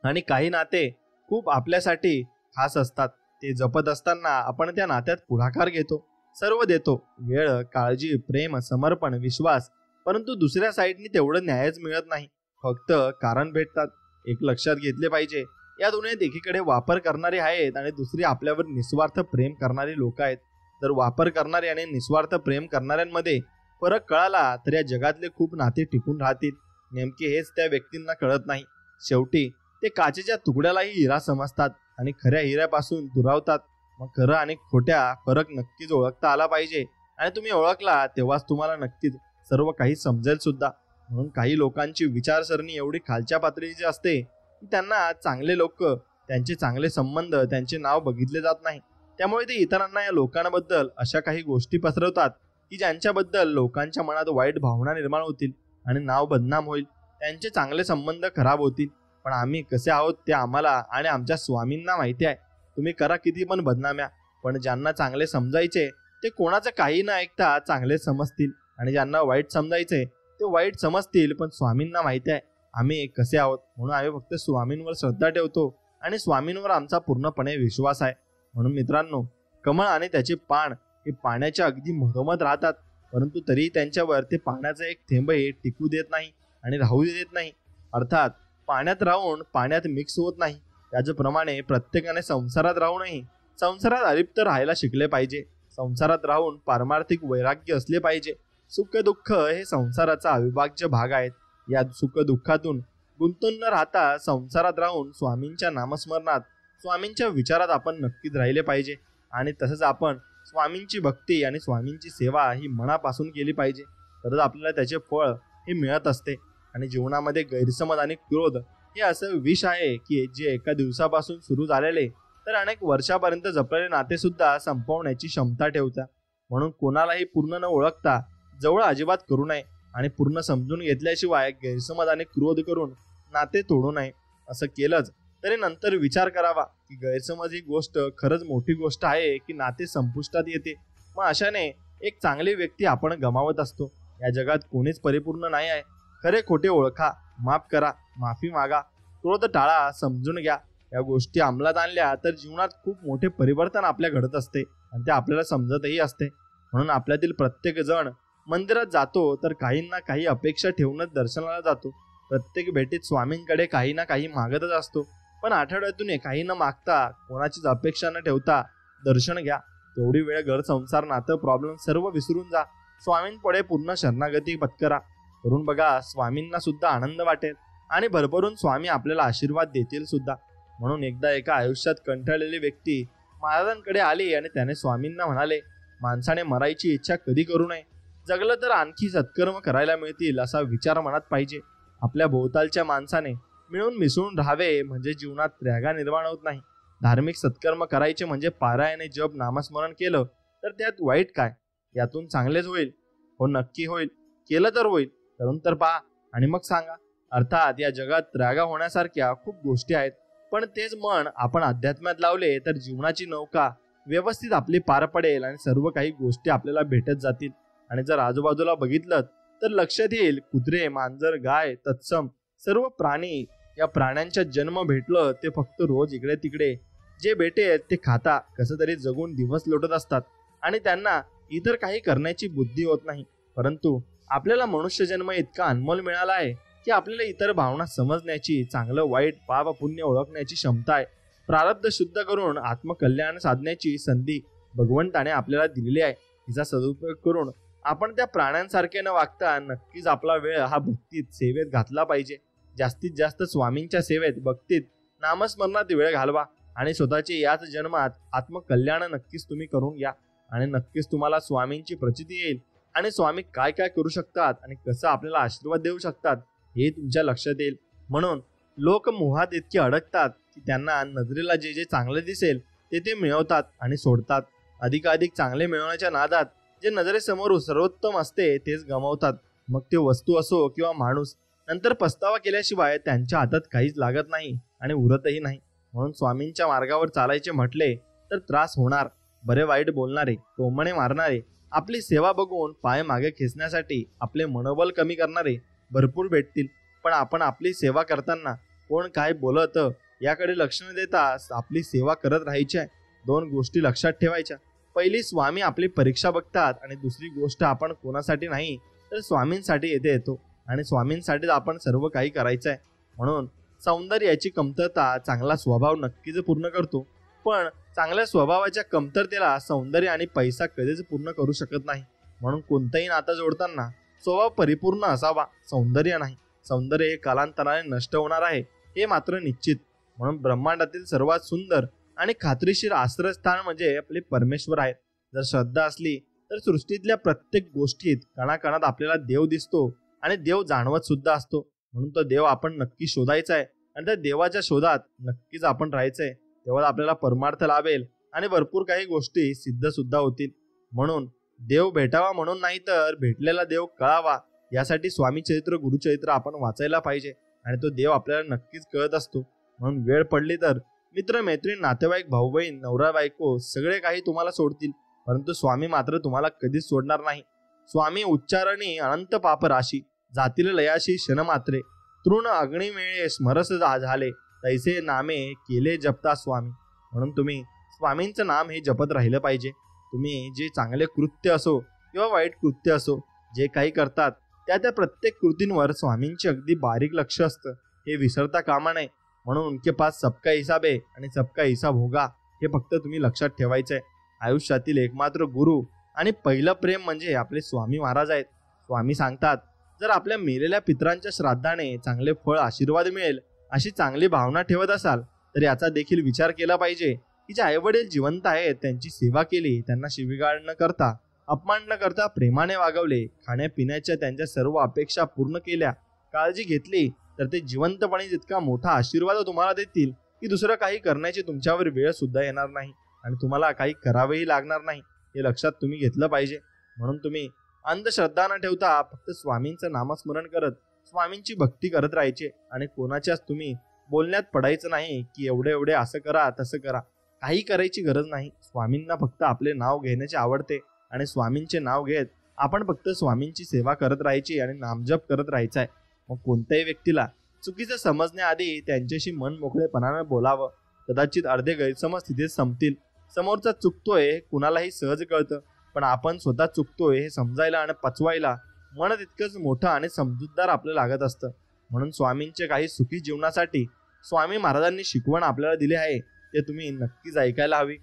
आणि काही नाते खूप आपल्यासाठी खास असतात, ते जपत असताना आपण त्या नात्यात पुढाकार घेतो, सर्व देतो, वेळ, काळजी, प्रेम, समर्पण, विश्वास. परंतु दुसऱ्या साईडनी तेवढं न्यायच मिळत नाही, फक्त कारण भेटतात. एक लक्षात घेतले पाहिजे, या दुनियेत एकीकडे वापर करणारे आहेत आणि दुसरी आपल्यावर निस्वार्थ प्रेम करणारी लोक आहेत. जर वापर करणारे आणि निस्वार्थ प्रेम करणाऱ्यांमध्ये फरक कळाला तर या जगातले खूप नाते टिकून राहतील. नेमके हेच त्या व्यक्तींना कळत नाही. शेवटी ते काचेच्या तुकड्यालाही हिरा समजतात आणि खऱ्या हिऱ्यापासून दुरावतात. मग खरं आणि खोट्या फरक नक्कीच ओळखता आला पाहिजे, आणि तुम्ही ओळखला तेव्हाच तुम्हाला नक्कीच सर्व काही समजेल सुद्धा. म्हणून काही लोकांची विचारसरणी एवढी खालच्या पातळीची असते की त्यांना चांगले लोक, त्यांचे चांगले संबंध, त्यांचे नाव बघितले जात नाही. त्यामुळे ते इतरांना या लोकांबद्दल अशा काही गोष्टी पसरवतात की ज्यांच्याबद्दल लोकांच्या मनात वाईट भावना निर्माण होतील आणि नाव बदनाम होईल, त्यांचे चांगले संबंध खराब होतील. पण आम्ही कसे आहोत ते आम्हाला आणि आमच्या स्वामींना माहिती आहे. तुम्ही करा किती पण बदनाम्या, पण ज्यांना चांगले समजायचे ते कोणाचं काही न ऐकता चांगले समजतील, आणि ज्यांना वाईट समजायचे ते वाईट समजतील. पण स्वामींना माहिती आहे आम्ही कसे आहोत, म्हणून आम्ही फक्त स्वामींवर श्रद्धा ठेवतो आणि स्वामींवर आमचा पूर्णपणे विश्वास आहे. म्हणून मित्रांनो, कमळ आणि त्याचे पान हे पाण्याच्या अगदी मधोमध राहतात, परंतु तरीही त्यांच्यावर ते पाण्याचा एक थेंबही टिकू देत नाही आणि राहू देत नाही. अर्थात पाण्यात राहून पाण्यात मिक्स होत नाही. त्याचप्रमाणे प्रत्येकाने संसारात राहूनही संसारात अलिप्त राहायला शिकले पाहिजे. संसारात राहून पारमार्थिक वैराग्य असले पाहिजे. सुख दुःख हे संसाराचा अविभाज्य भाग आहेत. या सुख दुःखातून गुंतून न राहता संसारात राहून स्वामींच्या नामस्मरणात, स्वामींच्या विचारात आपण नक्कीच राहिले पाहिजे. आणि तसंच आपण स्वामींची भक्ती आणि स्वामींची सेवा ही मनापासून केली पाहिजे, तरच आपल्याला त्याचे फळ हे मिळत असते. आणि जीवनामध्ये गैरसमज आणि क्रोध हे असं विष आहे की जे एका दिवसापासून सुरू झालेले तर अनेक वर्षापर्यंत जपलेले नाते सुद्धा संपवण्याची क्षमता ठेवतात. म्हणून कोणालाही पूर्ण न ओळखता जवळ अजिबात करू नये, आणि पूर्ण समजून घेतल्याशिवाय गैरसमज आणि क्रोध करून नाते तोडू नये. असं केलंच तरी नंतर विचार करावा की गैरसमज ही गोष्ट खरंच मोठी गोष्ट आहे की नाते संपुष्टात येते. मग अशाने एक चांगली व्यक्ती आपण गमावत असतो. या जगात कोणीच परिपूर्ण नाही आहे. खरे खोटे ओळखा, माफ करा, माफी मागा, क्रोध टाळा, समजून घ्या. या गोष्टी अंमलात आणल्या तर जीवनात खूप मोठे परिवर्तन आपल्या घडत असते आणि ते आपल्याला समजतही असते. म्हणून आपल्यातील प्रत्येक जण मंदिरात जातो तर काहींना काही अपेक्षा ठेवूनच दर्शनाला जातो. प्रत्येक भेटीत स्वामींकडे काही ना काही मागतच असतो. पण आठवड्यातून काही न मागता, कोणाचीच अपेक्षा न ठेवता दर्शन घ्या. तेवढी वेळ घर, संसार, नातं, प्रॉब्लेम सर्व विसरून जा. स्वामींपुढे पूर्ण शरणागती पत्करा. करून बघा, स्वामींना सुद्धा आनंद वाटेल आणि भरभरून स्वामी आपल्याला आशीर्वाद देतील सुद्धा. म्हणून एकदा एका आयुष्यात कंटाळलेली व्यक्ती महाराजांकडे आली आणि त्याने स्वामींना म्हणाले, माणसाने मरायची इच्छा कधी करू नये. जगलं तर आणखी सत्कर्म करायला मिळतील असा विचार मनात पाहिजे. आपल्या भोवतालच्या माणसाने मिळून मिसळून राहावे म्हणजे जीवनात त्र्यागा निर्माण होत नाही. धार्मिक सत्कर्म करायचे म्हणजे पारायणे, जप, नामस्मरण केलं तर त्यात वाईट काय? यातून चांगलेच होईल. हो, नक्की होईल. केलं तर होईल. करून तर पहा आणि मग सांगा. अर्थात या जगात त्रागा होण्यासारख्या खूप गोष्टी आहेत, पण तेच मन आपण अध्यात्मात लावले तर जीवनाची नौका व्यवस्थित आपली पार पडेल आणि सर्व काही गोष्टी आपल्याला भेटत जातील. आणि जर आजूबाजूला बघितलं तर लक्षात येईल, कुत्रे, मांजर, गाय, तत्सम सर्व प्राणी, या प्राण्यांच्या जन्म भेटलं ते फक्त रोज इकडे तिकडे जे भेटेल ते खाता कसं तरी जगून दिवस लोटत असतात आणि त्यांना इतर काही करण्याची बुद्धी होत नाही. परंतु आपल्याला मनुष्य जन्म इतका अनमोल मिळाला आहे की आपल्याला इतर भावना समजण्याची, चांगलं वाईट, पाप पुण्य ओळखण्याची क्षमता आहे. प्रारब्ध शुद्ध करून आत्मकल्याण साधण्याची संधी भगवंताने आपल्याला दिलेली आहे. तिचा सदुपयोग करून आपण त्या प्राण्यांसारखे न वागता नक्कीच आपला वेळ हा भक्तीत, सेवेत घातला पाहिजे. जास्तीत जास्त स्वामींच्या सेवेत, भक्तीत, नामस्मरणात वेळ घालवा आणि स्वतःचे याच जन्मात आत्मकल्याण नक्कीच तुम्ही करून घ्या आणि नक्कीच तुम्हाला स्वामींची प्रचिती येईल आणि स्वामी काय काय करू शकतात आणि कसं आपल्याला आशीर्वाद देऊ शकतात हे तुमच्या लक्षात येईल. म्हणून लोक मोहात इतके अडकतात की त्यांना नजरेला जे जे चांगले दिसेल ते मिळवतात आणि सोडतात. अधिकाधिक चांगले मिळवण्याच्या नादात जे नजरेसमोर सर्वोत्तम असते तेच गमावतात. मग ते वस्तू असो किंवा माणूस, नंतर पस्तावा केल्याशिवाय त्यांच्या हातात काहीच लागत नाही आणि उरतही नाही. म्हणून स्वामींच्या मार्गावर चालायचे म्हटले तर त्रास होणार. बरे वाईट बोलणारे, टोमणे मारणारे, आपली सेवा बघून पाय मागे खेचण्यासाठी आपले मनोबल कमी करणारे भरपूर भेटतील. पण आपण आपली सेवा करताना कोण काय बोलत याकडे लक्ष न देता आपली सेवा करत राहायची आहे. दोन गोष्टी लक्षात ठेवायच्या. पहिली, स्वामी आपली परीक्षा बघतात आणि दुसरी गोष्ट, आपण कोणासाठी नाही तर स्वामींसाठी येतो आणि स्वामींसाठीच आपण सर्व काही करायचं आहे. म्हणून सौंदर्याची कमतरता चांगला स्वभाव नक्कीच पूर्ण करतो, पण चांगल्या स्वभावाच्या कमतरतेला सौंदर्य आणि पैसा कधीच पूर्ण करू शकत नाही. म्हणून कोणतंही नातं जोडताना स्वभाव परिपूर्ण असावा, सौंदर्य नाही. सौंदर्य हे कालांतराने नष्ट होणार आहे हे मात्र निश्चित. म्हणून ब्रह्मांडातील सर्वात सुंदर आणि खात्रीशीर आश्रयस्थान म्हणजे आपले परमेश्वर आहेत. जर श्रद्धा असली तर सृष्टीतल्या प्रत्येक गोष्टीत कणाकणात आपल्याला देव दिसतो आणि देव जाणवत सुद्धा असतो. म्हणून तो देव आपण नक्की शोधायचा आहे आणि त्या देवाच्या शोधात नक्कीच आपण राहायचंय. तेव्हा आपल्याला परमार्थ लाभेल आणि भरपूर काही गोष्टी सिद्ध सुद्धा होतील. म्हणून देव भेटावा म्हणून नाही तर भेटलेला देव कळावा यासाठी स्वामी चरित्र, गुरुचरित्र आपण वाचायला पाहिजे आणि तो देव आपल्याला नक्कीच कळत असतो. म्हणून वेळ पडली तर मित्र, मैत्रीण, नातेवाईक, भाऊ बहीण, नवरा बायको सगळे काही तुम्हाला सोडतील, परंतु स्वामी मात्र तुम्हाला कधीच सोडणार नाही. स्वामी उच्चारणी अनंत पाप राशी, जातील लयाशी क्षणमात्रे, तृण अग्निमेळे स्मरस झाले, तैसे नामे केले जपता स्वामी. म्हणून तुम्ही स्वामींचं नाम हे जपत राहिलं पाहिजे. तुम्ही जे चांगले कृत्य असो किंवा वाईट कृत्य असो, जे काही करतात त्या प्रत्येक कृतींवर स्वामींचे अगदी बारीक लक्ष असतं, हे विसरता कामा नये. म्हणून उनके पास सबका हिसाब आहे आणि सबका हिसाब होगा हे फक्त तुम्ही लक्षात ठेवायचं आहे. आयुष्यातील एकमात्र गुरु आणि पहिलं प्रेम म्हणजे आपले स्वामी महाराज आहेत. स्वामी सांगतात, जर आपल्या मेलेल्या पितरांच्या श्राद्धाने चांगले फळ, आशीर्वाद मिळेल अशी चांगली भावना ठेवत असाल तर याचा देखील विचार केला पाहिजे की जे आईवडील जिवंत आहेत त्यांची सेवा केली, त्यांना शिवीगाळ न करता, अपमान न करता प्रेमाने वागवले, खाण्यापिण्याच्या त्यांच्या सर्व अपेक्षा पूर्ण केल्या, काळजी घेतली तर ते जिवंतपणे जितका मोठा आशीर्वाद तुम्हाला देतील की दुसरं काही करण्याची तुमच्यावर वेळ सुद्धा येणार नाही आणि तुम्हाला काही करावेही लागणार नाही. हे लक्षात तुम्ही घेतलं पाहिजे. म्हणून तुम्ही अंधश्रद्धा न ठेवता फक्त स्वामींचं नामस्मरण करत स्वामींची भक्ती करत राहायचे आणि कोणाच्याच तुम्ही बोलण्यात पडायचं नाही की एवढे एवढे असं करा तसं करा. काही करायची गरज नाही. स्वामींना फक्त आपले नाव घेण्याचे आवडते आणि स्वामींचे नाव घेत आपण फक्त स्वामींची सेवा करत राहायची आणि नामजप करत राहायचा आहे. मग कोणत्याही व्यक्तीला चुकीचं समजण्याआधी त्यांच्याशी मन मोकळेपणाने बोलावं. कदाचित अर्धे गैरसमज तिथेच संपतील. समोरचा चुकतोय कुणालाही सहज कळतं, पण आपण स्वतः चुकतोय हे समजायला आणि पचवायला मन तितकंच मोठं आणि समजूतदार आपलं लागत असतं. म्हणून स्वामींचे काही सुखी जीवनासाठी स्वामी महाराजांनी शिकवण आपल्याला दिली आहे ते तुम्ही नक्कीच ऐकायला हवी.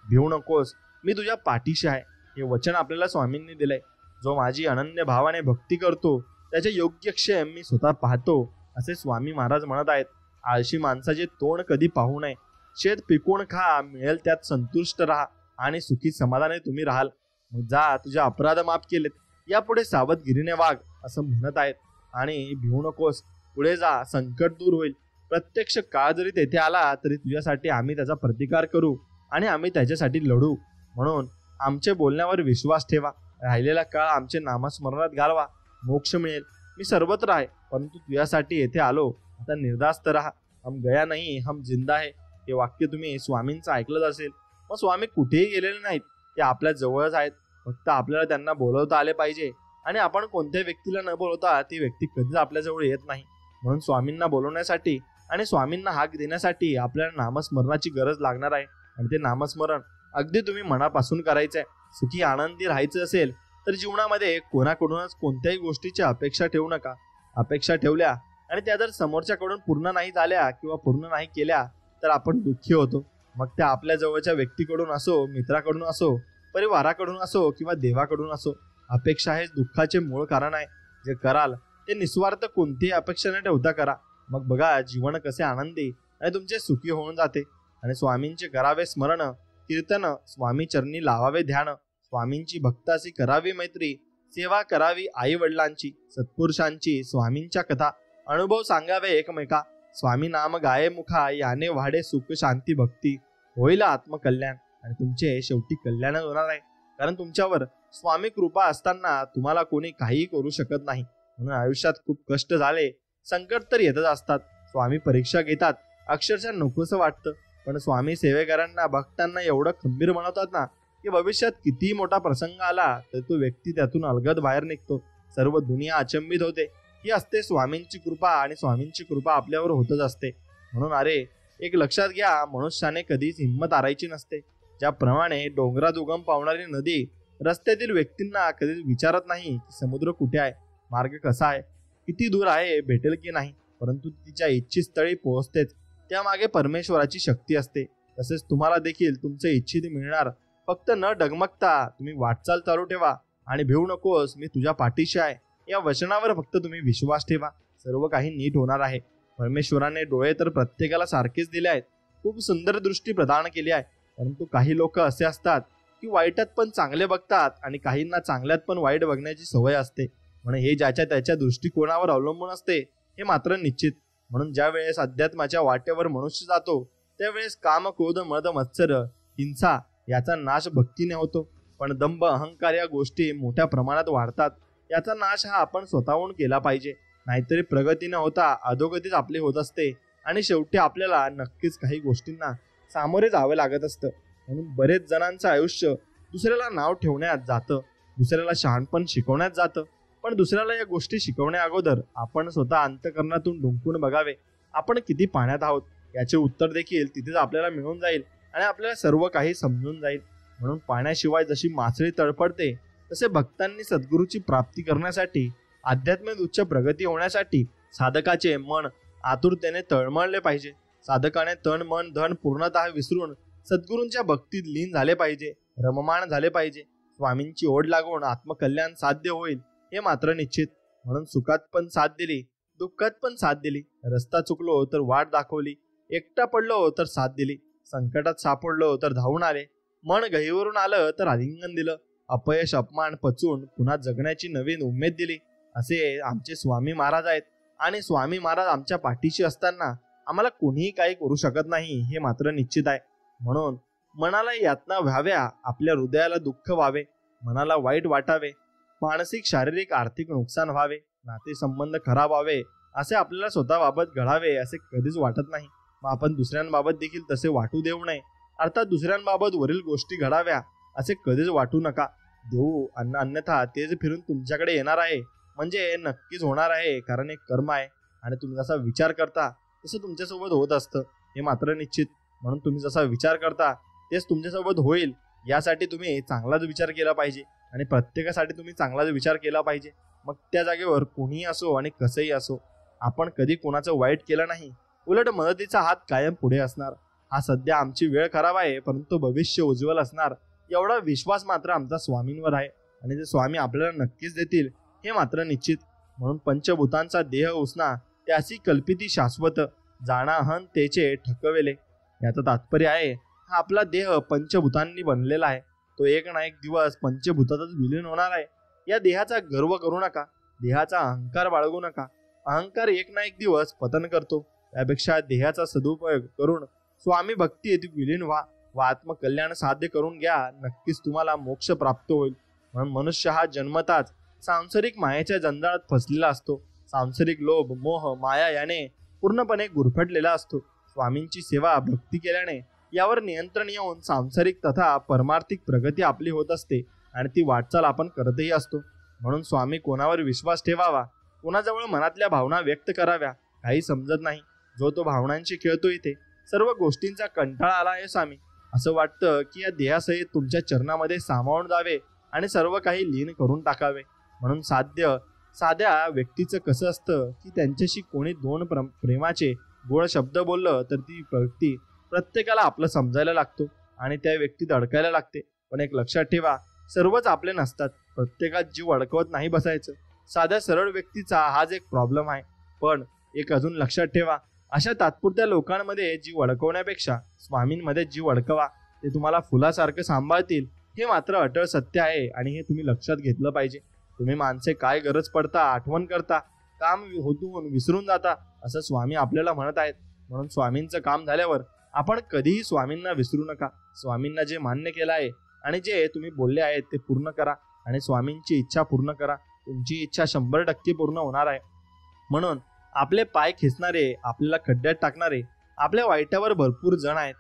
भिवू नकोस, मी तुझ्या पाठीशी आहे, हे वचन आपल्याला स्वामींनी दिलंय. जो माझी अनन्य भावाने भक्ती करतो त्याचे योग्य क्षेम मी स्वतः पाहतो, असे स्वामी महाराज म्हणत आहेत. आळशी माणसाचे तोंड कधी पाहू नये. शेत पिकवून खा, मिळेल त्यात संतुष्ट राहा आणि सुखी समाधाने तुम्ही राहाल. मग जा, तुझे अपराध माफ केलेत, यापुढे सावधगिरीने वाग असं म्हणत आहेत. आणि भिवू नकोस, पुढे जा, संकट दूर होईल. प्रत्यक्ष काळ जरी तेथे आला तरी तुझ्यासाठी आम्ही त्याचा प्रतिकार करू आणि आम्ही त्याच्यासाठी लढू. म्हणून आमच्या बोलण्यावर विश्वास ठेवा, राहिलेला काळ आमचे नामस्मरणात घालवा, मोक्ष मिळेल. मी सर्वत्र आहे, परंतु तुझ्यासाठी येथे आलो. आता निर्धास्त राहा. हम गया नाही, हम जिंदा है. हे वाक्य तुम्ही स्वामींचं ऐकलंच असेल. मग स्वामी कुठेही गेलेले नाहीत, ते आपल्या जवळच आहेत. फक्त आपल्याला त्यांना बोलवता आले पाहिजे. आणि आपण कोणत्या व्यक्तीला न बोलवता ती व्यक्ती कधीच आपल्याजवळ येत नाही. म्हणून स्वामींना बोलवण्यासाठी आणि स्वामींना हाक देण्यासाठी आपल्याला नामस्मरणाची गरज लागणार आहे. आणि ते नामस्मरण अगदी तुम्ही मनापासून करायचं आहे. सुखी आनंदी राहायचं असेल तर जीवनामध्ये कोणाकडूनच कोणत्याही गोष्टीची अपेक्षा ठेवू नका. अपेक्षा ठेवल्या आणि त्या जर समोरच्याकडून पूर्ण नाही झाल्या किंवा पूर्ण नाही केल्या तर आपण दुःखी होतो. मग त्या आपल्या जवळच्या व्यक्तीकडून असो, मित्राकडून असो, परिवाराकडून असो किंवा देवाकडून असो. अपेक्षा हेच दुःखाचे मूळ कारण आहे. जे कराल ते निस्वार्थ कोणतीही अपेक्षा न ठेवता करा. मग बघा जीवन कसे आनंदी आणि तुमचे सुखी होऊन जाते. आणि स्वामींचे करावे स्मरण, कीर्तन, स्वामी चरणी लावावे ध्यान, स्वामींची भक्तासी करावी मैत्री, सेवा करावी आई वडिलांची, सत्पुरुषांची स्वामींच्या कथा, अनुभव सांगावे एकमेका, स्वामी नाम गाये मुखा, याने वाढे सुख शांती भक्ती, होईल आत्मकल्याण. आणि तुमचे शेवटी कल्याणच होणार आहे. कारण तुमच्यावर स्वामी कृपा असताना तुम्हाला कोणी काहीही करू शकत नाही. म्हणून आयुष्यात खूप कष्ट झाले, संकट तर येतच असतात. स्वामी परीक्षा घेतात, अक्षरशः नकोसं वाटतं. पण स्वामी सेवेकरांना भक्तांना एवढं खंबीर बनवतात ना की भविष्यात कितीही मोठा प्रसंग आला तर तो व्यक्ती त्यातून अलगद बाहेर निघतो. सर्व दुनिया अचंबित होते. ही असते स्वामींची कृपा आणि स्वामींची कृपा आपल्यावर होतच असते. म्हणून अरे एक लक्षात घ्या, मनुष्याने कधीच हिंमत हारायची नसते. ज्याप्रमाणे डोंगरात उगम पावणारी नदी रस्त्यातील व्यक्तींना कधीच विचारत नाही की समुद्र कुठे आहे, मार्ग कसा आहे, किती दूर आहे, भेटेल की नाही, परंतु तिच्या इच्छित स्थळी पोहोचतेच. त्यामागे परमेश्वराची शक्ती असते. तसेच तुम्हाला देखील तुमचे इच्छित मिळणार. फक्त न डगमगता तुम्ही वाटचाल चालू ठेवा आणि भिवू नकोस, मी तुझ्या पाठीशी आहे या वचनावर फक्त तुम्ही विश्वास ठेवा. सर्व काही नीट होणार आहे. परमेश्वराने डोळे तर प्रत्येकाला सारखेच दिले आहेत, खूप सुंदर दृष्टी प्रदान केली आहे. परंतु काही लोक असे असतात की वाईटात पण चांगले बघतात आणि काहींना चांगल्यात पण वाईट बघण्याची सवय असते. म्हणून हे ज्याच्या त्याच्या दृष्टिकोनावर अवलंबून असते हे मात्र निश्चित. म्हणून ज्या वेळेस अध्यात्माच्या वाटेवर मनुष्य जातो त्यावेळेस काम, क्रोध, मद, मत्सर, हिंसा याचा नाश भक्तीने होतो. पण दंभ, अहंकार या गोष्टी मोठ्या प्रमाणात वाढतात. याचा नाश हा आपण स्वतःहून केला पाहिजे. नाहीतरी प्रगती न होता अधोगतीच आपली होत असते आणि शेवटी आपल्याला नक्कीच काही गोष्टींना सामोरे जावं लागत असतं. म्हणून बरेच जणांचं आयुष्य दुसऱ्याला नाव ठेवण्यात जातं, दुसऱ्याला शहाणपण शिकवण्यात जातं. पण दुसऱ्याला या गोष्टी शिकवण्या अगोदर आपण स्वतः अंतःकरणातून डुंकून बघावे. आपण किती पाण्यात आहोत याचे उत्तर देखील तिथेच आपल्याला मिळून जाईल आणि आपल्याला सर्व काही समजून जाईल. म्हणून पाण्याशिवाय जशी मासळी तळपडते तसे भक्तांनी सद्गुरूची प्राप्ती करण्यासाठी, आध्यात्मिक उच्च प्रगती होण्यासाठी साधकाचे मन आतुरतेने तळमळले पाहिजे. साधकाने तन, मन, धन पूर्णतः विसरून सद्गुरूंच्या भक्तीत लीन झाले पाहिजे, रममाण झाले पाहिजे. स्वामींची ओढ लागून आत्मकल्याण साध्य होईल हे मात्र निश्चित. म्हणून सुखात पण साथ दिली, दुःखात पण साथ दिली, रस्ता चुकलो तर वाट दाखवली, एकटा पडलो तर साथ दिली, संकटात सापडलो तर धावून आले, मन गहिवरून आलं तर आलिंगन दिलं, अपयश अपमान पचून पुन्हा जगण्याची नवीन उमेद दिली. असे आमचे स्वामी महाराज आहेत. आणि स्वामी महाराज आमच्या पाठीशी असताना आम्हाला कोणीही काही करू शकत नाही हे मात्र निश्चित आहे. म्हणून मनाला यातना व्हाव्या, आपल्या हृदयाला दुःख व्हावे, मनाला वाईट वाटावे, मानसिक, शारीरिक, आर्थिक नुकसान व्हावे, नातेसंबंध खराब व्हावे, असे आपल्याला स्वतःबाबत घडावे असे कधीच वाटत नाही. मग आपण दुसऱ्यांबाबत देखील तसे वाटू देऊ नये. अर्थात दुसऱ्यांबाबत वरील गोष्टी घडाव्या असे कधीच वाटू नका. देऊ अन्यथा तेच फिरून तुमच्याकडे येणार आहे. म्हणजे नक्कीच होणार आहे, कारण एक कर्म आहे आणि तुम्ही जसा विचार करता तसं तुमच्यासोबत होत असतं हे मात्र निश्चित. म्हणून तुम्ही जसा विचार करता तेच तुमच्यासोबत होईल. यासाठी तुम्ही चांगलाच विचार केला पाहिजे आणि प्रत्येकासाठी तुम्ही चांगलाच विचार केला पाहिजे. मग त्या जागेवर कोणीही असो आणि कसंही असो, आपण कधी कोणाचं वाईट केलं नाही. उलट मदतीचा हात कायम पुढे असणार. हा सध्या आमची वेळ खराब आहे, परंतु भविष्य उज्ज्वल असणार एवढा विश्वास मात्र आमचा स्वामींवर आहे आणि ते स्वामी आपल्याला नक्कीच देतील हे मात्र निश्चित. म्हणून पंचभूतांचा देह उसना त्याची कल्पिती शाश्वत, जाणा हन तेचे ठकवेले. याचं तात्पर्य आहे हा आपला देह पंचभूतांनी बनलेला आहे. तो एक ना एक दिवस पंचभूतातच विलीन होणार आहे. या देहाचा गर्व करू नका, देहाचा अहंकार बाळगू नका. अहंकार एक ना एक दिवस पतन करतो. त्यापेक्षा देहाचा सदुपयोग करून स्वामी भक्तीत विलीन व्हा. व आत्मकल्याण साध्य करून घ्या, नक्कीच तुम्हाला मोक्ष प्राप्त होईल. म्हणून मनुष्य हा जन्मताच सांसारिक मायेच्या जंजाळात फसलेला असतो. सांसारिक लोभ, मोह, माया याने पूर्णपणे गुरफटलेला असतो. स्वामींची सेवा भक्ती केल्याने यावर नियंत्रण येऊन सांसारिक तथा परमार्थिक प्रगती आपली होत असते आणि ती वाटचाल आपण करतही असतो. म्हणून स्वामी कोणावर विश्वास ठेवावा, कोणाजवळ मनातल्या भावना व्यक्त कराव्या काही समजत नाही. जो तो भावनांशी खेळतो इथे सर्व गोष्टींचा कंटाळा आला आहे स्वामी. असं वाटतं की या देहासहित तुमच्या चरणामध्ये सामावून जावे आणि सर्व काही लीन करून टाकावे. म्हणून साध्या व्यक्तीचं कसं असतं की त्यांच्याशी कोणी दोन प्रेमाचे गोड शब्द बोललं तर ती व्यक्ती प्रत्येकाला आपलं समजायला लागतो आणि त्या व्यक्तीत अडकायला लागते. पण एक लक्षात ठेवा, सर्वच आपले नसतात. प्रत्येकात जीव अडकवत नाही बसायचं. साध्या सरळ व्यक्तीचा हाच एक प्रॉब्लेम आहे. पण एक अजून लक्षात ठेवा, अशा तात्पुरत्या लोकांमध्ये जीव अडकवण्यापेक्षा स्वामींमध्ये जीव अडकवा. ते तुम्हाला फुलासारखं सांभाळतील हे मात्र अटळ सत्य आहे आणि हे तुम्ही लक्षात घेतलं पाहिजे. तुम्ही माणसे काय गरज पडता आठवण करता, काम होतून विसरून जाता असं स्वामी आपल्याला म्हणत आहेत. म्हणून स्वामींचं काम झाल्यावर आपण कधीही स्वामींना विसरू नका. स्वामींना जे मान्य केलं आहे आणि जे तुम्ही बोलले आहेत ते पूर्ण करा आणि स्वामींची इच्छा पूर्ण करा. तुमची इच्छा 100% पूर्ण होणार आहे. म्हणून आपले पाय खेचणारे, आपल्याला खड्ड्यात टाकणारे, आपल्या वाईटावर भरपूर जण आहेत.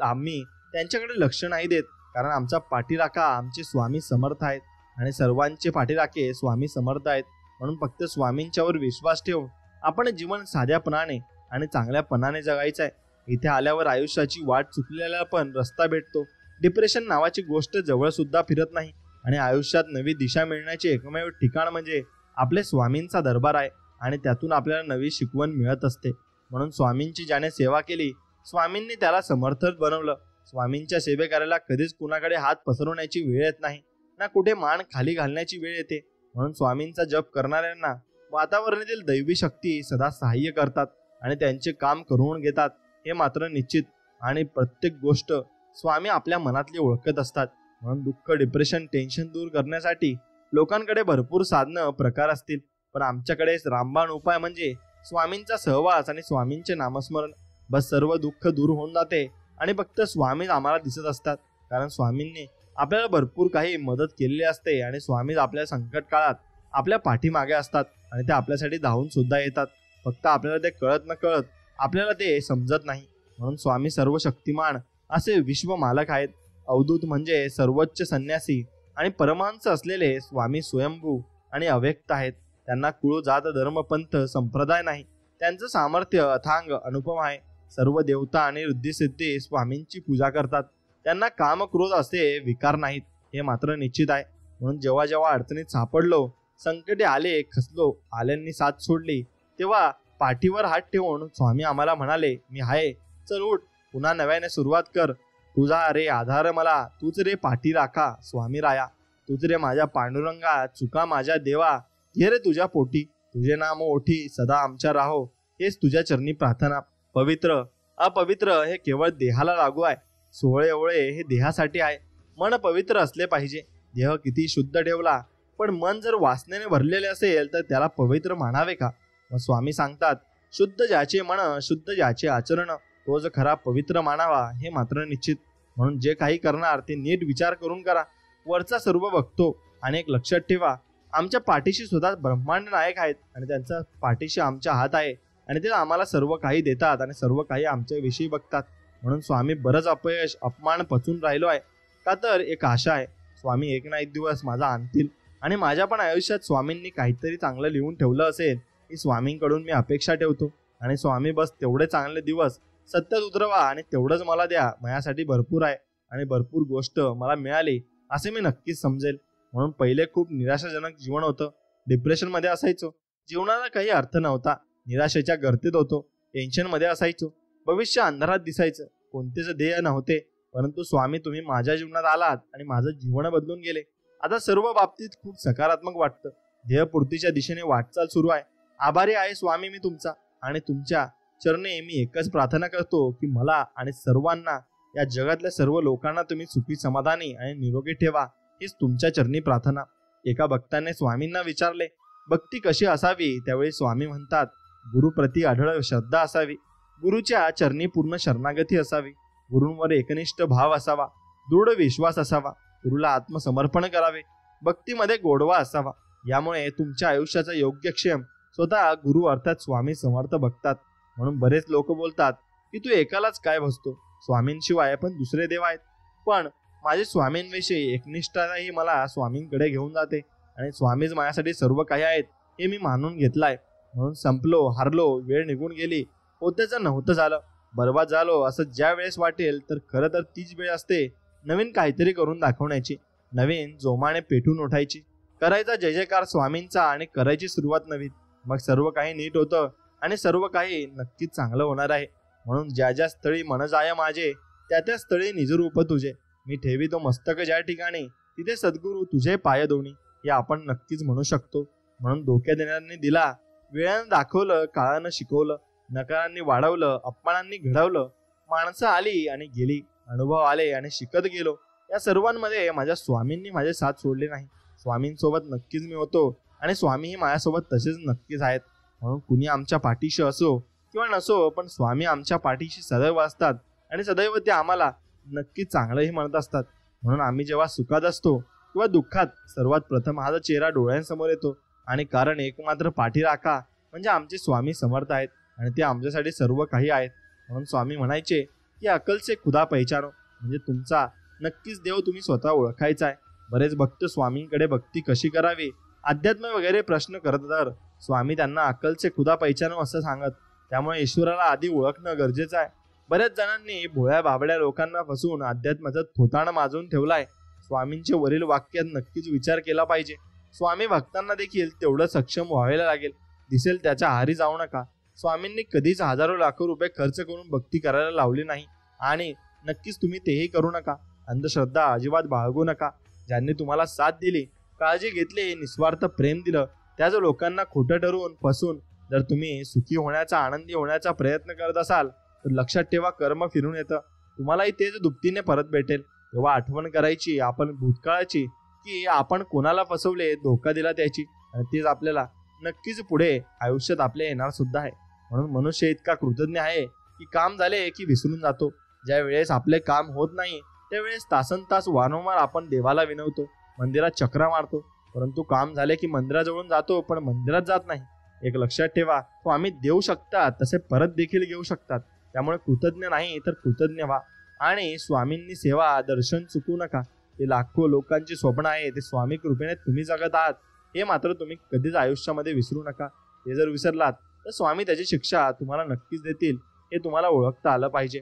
आम्ही त्यांच्याकडे लक्ष नाही देत, कारण आमचा पाठीराखा आमचे स्वामी समर्थ आहेत आणि सर्वांचे पाठीराखे स्वामी समर्थ आहेत. म्हणून फक्त स्वामींच्यावर विश्वास ठेवून आपण जीवन साध्यापणाने आणि चांगल्यापणाने जगायचं आहे. इथे आल्यावर आयुष्याची वाट चुकलेला पण रस्ता भेटतो. डिप्रेशन नावाची गोष्ट जवळ सुद्धा फिरत नाही आणि आयुष्यात नवी दिशा मिळण्याचे एकमेव ठिकाण म्हणजे आपले स्वामींचा दरबार आहे आणि त्यातून आपल्याला नवी शिकवण मिळत असते. म्हणून स्वामींची ज्याने सेवा केली, स्वामींनी त्याला समर्थच बनवलं. स्वामींच्या सेवे करायला कधीच कुणाकडे हात पसरवण्याची वेळ येत नाही, ना कुठे मान खाली घालण्याची वेळ येते. म्हणून स्वामींचा जप करणाऱ्यांना वातावरणातील दैवी शक्ती सदा सहाय्य करतात आणि त्यांचे काम करून घेतात हे मात्र निश्चित. आणि प्रत्येक गोष्ट स्वामी आपल्या मनातली ओळखत असतात. म्हणून दुःख, डिप्रेशन, टेन्शन दूर करण्यासाठी लोकांकडे भरपूर साधनं प्रकार असतील, पण आमच्याकडे रामबाण उपाय म्हणजे स्वामींचा सहवास आणि स्वामींचे नामस्मरण. बस सर्व दुःख दूर होऊन जाते आणि फक्त स्वामीच आम्हाला दिसत असतात, कारण स्वामींनी आपल्याला भरपूर काही मदत केलेली असते आणि स्वामीच आपल्या संकट काळात आपल्या पाठीमागे असतात आणि ते आपल्यासाठी धावून सुद्धा येतात. फक्त आपल्याला ते कळत न कळत आपल्याला ते समजत नाही. म्हणून स्वामी सर्व शक्तिमान असे विश्व मालक आहेत. अवधूत म्हणजे सर्वोच्च संन्यासी आणि परमहंस असलेले स्वामी स्वयंभू आणि अव्यक्त आहेत. त्यांना कुळ, जात, धर्म, पंथ, संप्रदाय नाही. त्यांचं सामर्थ्य अथांग अनुपम आहे. सर्व देवता आणि रिद्धिसिद्धी स्वामींची पूजा करतात. त्यांना काम, क्रोध असे विकार नाहीत हे मात्र निश्चित आहे. म्हणून जेव्हा जेव्हा अडचणीत सापडलो, संकटे आले, खचलो, आल्यांनी साथ सोडली, तेव्हा पाठीवर हात ठेवून स्वामी आम्हाला म्हणाले, मी आहे, चल उठ, पुन्हा नव्याने सुरुवात कर. तुझा रे आधार मला, तूच रे पाठी राखा स्वामी राया. तूच रे माझ्या पांडुरंगा, चुका माझ्या देवा, घे रे तुझ्या पोटी. तुझे नाम ओठी सदा आमच्या राहो, हेच तुझ्या चरणी प्रार्थना. पवित्र अपवित्र हे केवळ देहाला लागू आहे. सोहळे ओवळे हे देहासाठी आहे. मन पवित्र असले पाहिजे. देह किती शुद्ध ठेवला पण मन जर वासनेने भरलेले असेल तर त्याला पवित्र मानावे का? मग स्वामी सांगतात, शुद्ध ज्याचे मन, शुद्ध ज्याचे आचरण, तो जो खरा पवित्र मानावा हे मात्र निश्चित. म्हणून जे काही करणार ते नीट विचार करून करा. वरचा सर्व बघतो आणि एक लक्षात ठेवा, आमच्या पाठीशी स्वतः ब्रह्मांड नायक आहेत आणि त्यांचा पाठीशी आमचा हात आहे आणि ते आम्हाला सर्व काही देतात आणि सर्व काही आमच्या विषयी बघतात. म्हणून स्वामी बरंच अपयश, अपमान पचून राहिलो आहे का तर एक आशा आहे, स्वामी एक ना एक दिवस माझा आणतील. आणि माझ्या पण आयुष्यात स्वामींनी काहीतरी चांगलं लिहून ठेवलं असेल ही स्वामींकडून मी अपेक्षा ठेवतो. आणि स्वामी बस तेवढे चांगले दिवस सत्यात उतरवा आणि तेवढंच मला द्या. माझ्यासाठी भरपूर आहे आणि भरपूर गोष्ट मला मिळाली असे मी नक्कीच समजेल. म्हणून पहिले खूप निराशाजनक जीवन होतं. डिप्रेशनमध्ये असायचो, जीवनाला काही अर्थ नव्हता, निराशेच्या गर्तेत होतो, टेन्शनमध्ये असायचो, भविष्य अंधारात दिसायचं, कोणतेच ध्येय नव्हते. परंतु स्वामी तुम्ही माझ्या जीवनात आलात आणि माझं जीवन बदलून गेले. आता सर्व बाबतीत खूप सकारात्मक वाटतं. ध्येयपूर्तीच्या दिशेने वाटचाल सुरू आहे. आभारी आहे स्वामी मी तुमचा आणि तुमच्या चरणी मी एकच प्रार्थना करतो की मला आणि सर्वांना, या जगातल्या सर्व लोकांना तुम्ही सुखी, समाधानी आणि निरोगी ठेवा. हीच तुमच्या चरणी प्रार्थना. एका भक्ताने स्वामींना विचारले, भक्ती कशी असावी? त्यावेळी स्वामी म्हणतात, गुरुप्रती अढळ श्रद्धा असावी, गुरुच्या चरणी पूर्ण शरणागती असावी, गुरूंवर एकनिष्ठ भाव असावा, दृढ विश्वास असावा, गुरुला आत्मसमर्पण करावे, भक्तीमध्ये गोडवा असावा. यामुळे तुमच्या आयुष्याचा योग्य क्षेम स्वतः गुरु अर्थात स्वामी समर्थ बघतात. म्हणून बरेच लोक बोलतात की तू एकालाच काय बसतो, स्वामींशिवाय पण दुसरे देव आहेत. पण माझी स्वामींविषयी एकनिष्ठाही मला स्वामींकडे घेऊन जाते आणि स्वामीच माझ्यासाठी सर्व काही आहेत हे मी मानून घेतलाय. म्हणून संपलो, हारलो, वेळ निघून गेली, होत्याचं नव्हतं झालं, बर्बाद झालो असं ज्या वेळेस वाटेल तर खरं तर तीच वेळ असते नवीन काहीतरी करून दाखवण्याची, नवीन जोमाने पेटून उठायची, करायचा जय जयकार स्वामींचा आणि करायची सुरुवात नवीन. मग सर्व काही नीट होतं आणि सर्व काही नक्कीच चांगलं होणार आहे. म्हणून ज्या ज्या स्थळी मन जाय माझे, त्या त्या स्थळी निजरूप तुझे, मी ठेवितो मस्तक ज्या ठिकाणी, तिथे सद्गुरू तुझे पाय दोन्ही, हे आपण नक्कीच म्हणू शकतो. म्हणून धोक्या देणाऱ्यांनी दिला, वेळानं दाखवलं, काळानं शिकवलं, नकारांनी वाढवलं, अपमानांनी घडवलं, माणसं आली आणि गेली, अनुभव आले आणि शिकत गेलो. या सर्वांमध्ये माझ्या स्वामींनी माझे साथ सोडले नाही. स्वामींसोबत नक्कीच मी होतो आणि स्वामीही माझ्यासोबत तसेच नक्कीच आहेत. म्हणून कुणी आमच्या पाठीशी असो किंवा नसो, पण स्वामी आमच्या पाठीशी सदैव असतात आणि सदैव ते आम्हाला नक्कीच चांगलंही म्हणत असतात. म्हणून आम्ही जेव्हा सुखात असतो किंवा दुःखात सर्वात प्रथम हा चेहरा डोळ्यांसमोर येतो आणि कारण एकमात्र पाठी राखा म्हणजे आमचे स्वामी समर्थ आहेत आणि ते आमच्यासाठी सर्व काही आहेत. म्हणून स्वामी म्हणायचे की अकल से खुदा पहिचानो, म्हणजे तुमचा नक्कीच देव तुम्ही स्वतः ओळखायचा आहे. बरेच भक्त स्वामींकडे भक्ती कशी करावी, अध्यात्म वगैरे प्रश्न करत तर स्वामी त्यांना अकल से खुदा पहिचानो असं सांगत. त्यामुळे ईश्वराला आधी ओळखणं गरजेचं आहे. बऱ्याच जणांनी भोळ्या बाबड्या लोकांना फसवून अध्यात्माचं थोताण माजून ठेवलाय. स्वामींचे वरील वाक्यात नक्कीच विचार केला पाहिजे. स्वामी भक्तांना देखील तेवढं सक्षम व्हायला लागेल. दिसेल त्याच्या आहारी जाऊ नका. स्वामींनी कधीच हजारो लाखो रुपये खर्च करून भक्ती करायला लावली नाही आणि नक्कीच तुम्ही तेही करू नका. अंधश्रद्धा अजिबात बाळगू नका. ज्यांनी तुम्हाला साथ दिली, काळजी घेतली, निस्वार्थ प्रेम दिलं, त्याच लोकांना खोटं ठरवून फसून जर तुम्ही सुखी होण्याचा, आनंदी होण्याचा प्रयत्न करत असाल तर लक्षात ठेवा, कर्म फिरून येतं. तुम्हालाही तेच दुपटीने परत भेटेल. तेव्हा आठवण करायची आपण भूतकाळाची की आपण कोणाला फसवले, धोका दिला त्याची, आणि तेच आपल्याला नक्कीच पुढे आयुष्यात आपल्या येणार सुद्धा आहे. म्हणून मनुष्य इतका कृतज्ञ आहे की काम झाले की विसरून जातो. ज्या वेळेस आपले काम होत नाही त्यावेळेस तासन तास वारंवार आपण देवाला विनवतो, मंदिरात चक्रा मारतो, परंतु काम झाले की मंदिराजवळून जातो पण मंदिरात जात नाही. एक लक्षात ठेवा, स्वामी देऊ शकतात तसे परत देखील घेऊ शकतात. त्यामुळे कृतज्ञ नाही तर कृतज्ञ व्हा आणि स्वामींनी सेवा दर्शन चुकू नका. ते लाखो लोकांची स्वप्न आहे, ते स्वामी कृपेने तुम्ही जगत आहात हे मात्र तुम्ही कधीच आयुष्यामध्ये विसरू नका. ते जर विसरलात तर स्वामी त्याची शिक्षा तुम्हाला नक्कीच देतील, हे तुम्हाला ओळखता आलं पाहिजे.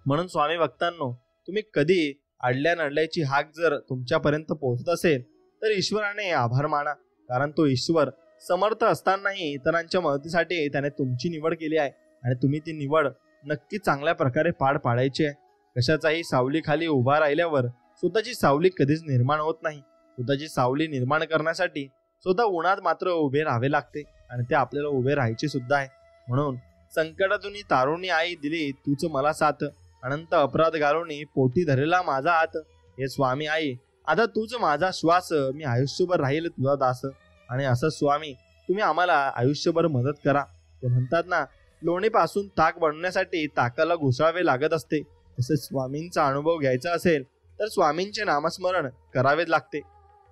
म्हणून स्वामी भक्तांनो, तुम्ही कधी अडल्या नडल्याची हाक जर तुमच्यापर्यंत पोहोचत असेल तर ईश्वराने आभार माना. कारण तो ईश्वर समर्थ असतानाही इतरांच्या मदतीसाठी त्याने तुमची निवड केली आहे आणि तुम्ही ती निवड नक्की चांगल्या प्रकारे पार पाडायची आहे. कशाचाही सावलीखाली उभा राहिल्यावर स्वतःची सावली कधीच निर्माण होत नाही. स्वतःची सावली निर्माण करण्यासाठी स्वतः उन्हात मात्र उभे राहावे लागते आणि ते आपल्याला उभे राहायचे सुद्धा आहे. म्हणून संकटातून तारुणी आई दिली तूच मला साथ, अनंत अपराध घालून पोटी धरला माझा हात. हे स्वामी आई आता तूच माझा श्वास, मी आयुष्यभर राहील तुझा दास. आणि असं स्वामी तुम्ही आम्हाला आयुष्यभर मदत करा. ते म्हणतात ना, लोणीपासून ताक बनवण्यासाठी ताकाला घुसळावे लागत असते, तसे स्वामींचा अनुभव घ्यायचा असेल तर स्वामींचे नामस्मरण करावेच लागते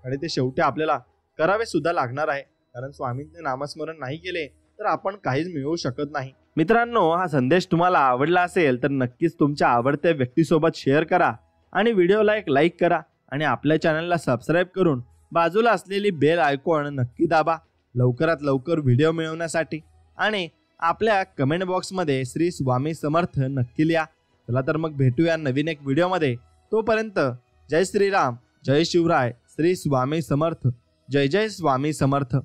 आणि ते शेवटी आपल्याला करावे सुद्धा लागणार आहे. कारण स्वामींचे नामस्मरण नाही केले तर आपण काहीच मिळवू शकत नाही. मित्रांनो, हा संदेश तुम्हाला आवडला असेल तर नक्कीच तुमच्या आवडत्या व्यक्तीसोबत शेअर करा आणि व्हिडिओला एक लाईक करा आणि आपल्या चॅनलला सबस्क्राईब करून बाजूला असलेली बेल आयकॉन नक्की दाबा लवकरात लवकर व्हिडिओ मिळवण्यासाठी. आणि आपल्या कमेंट बॉक्समध्ये श्री स्वामी समर्थ नक्की लिहा. चला तर मग भेटूया नवीन एक व्हिडिओमध्ये. तोपर्यंत जय श्रीराम, जय शिवराय, श्री स्वामी समर्थ, जय जय स्वामी समर्थ.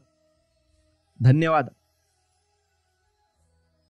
धन्यवाद.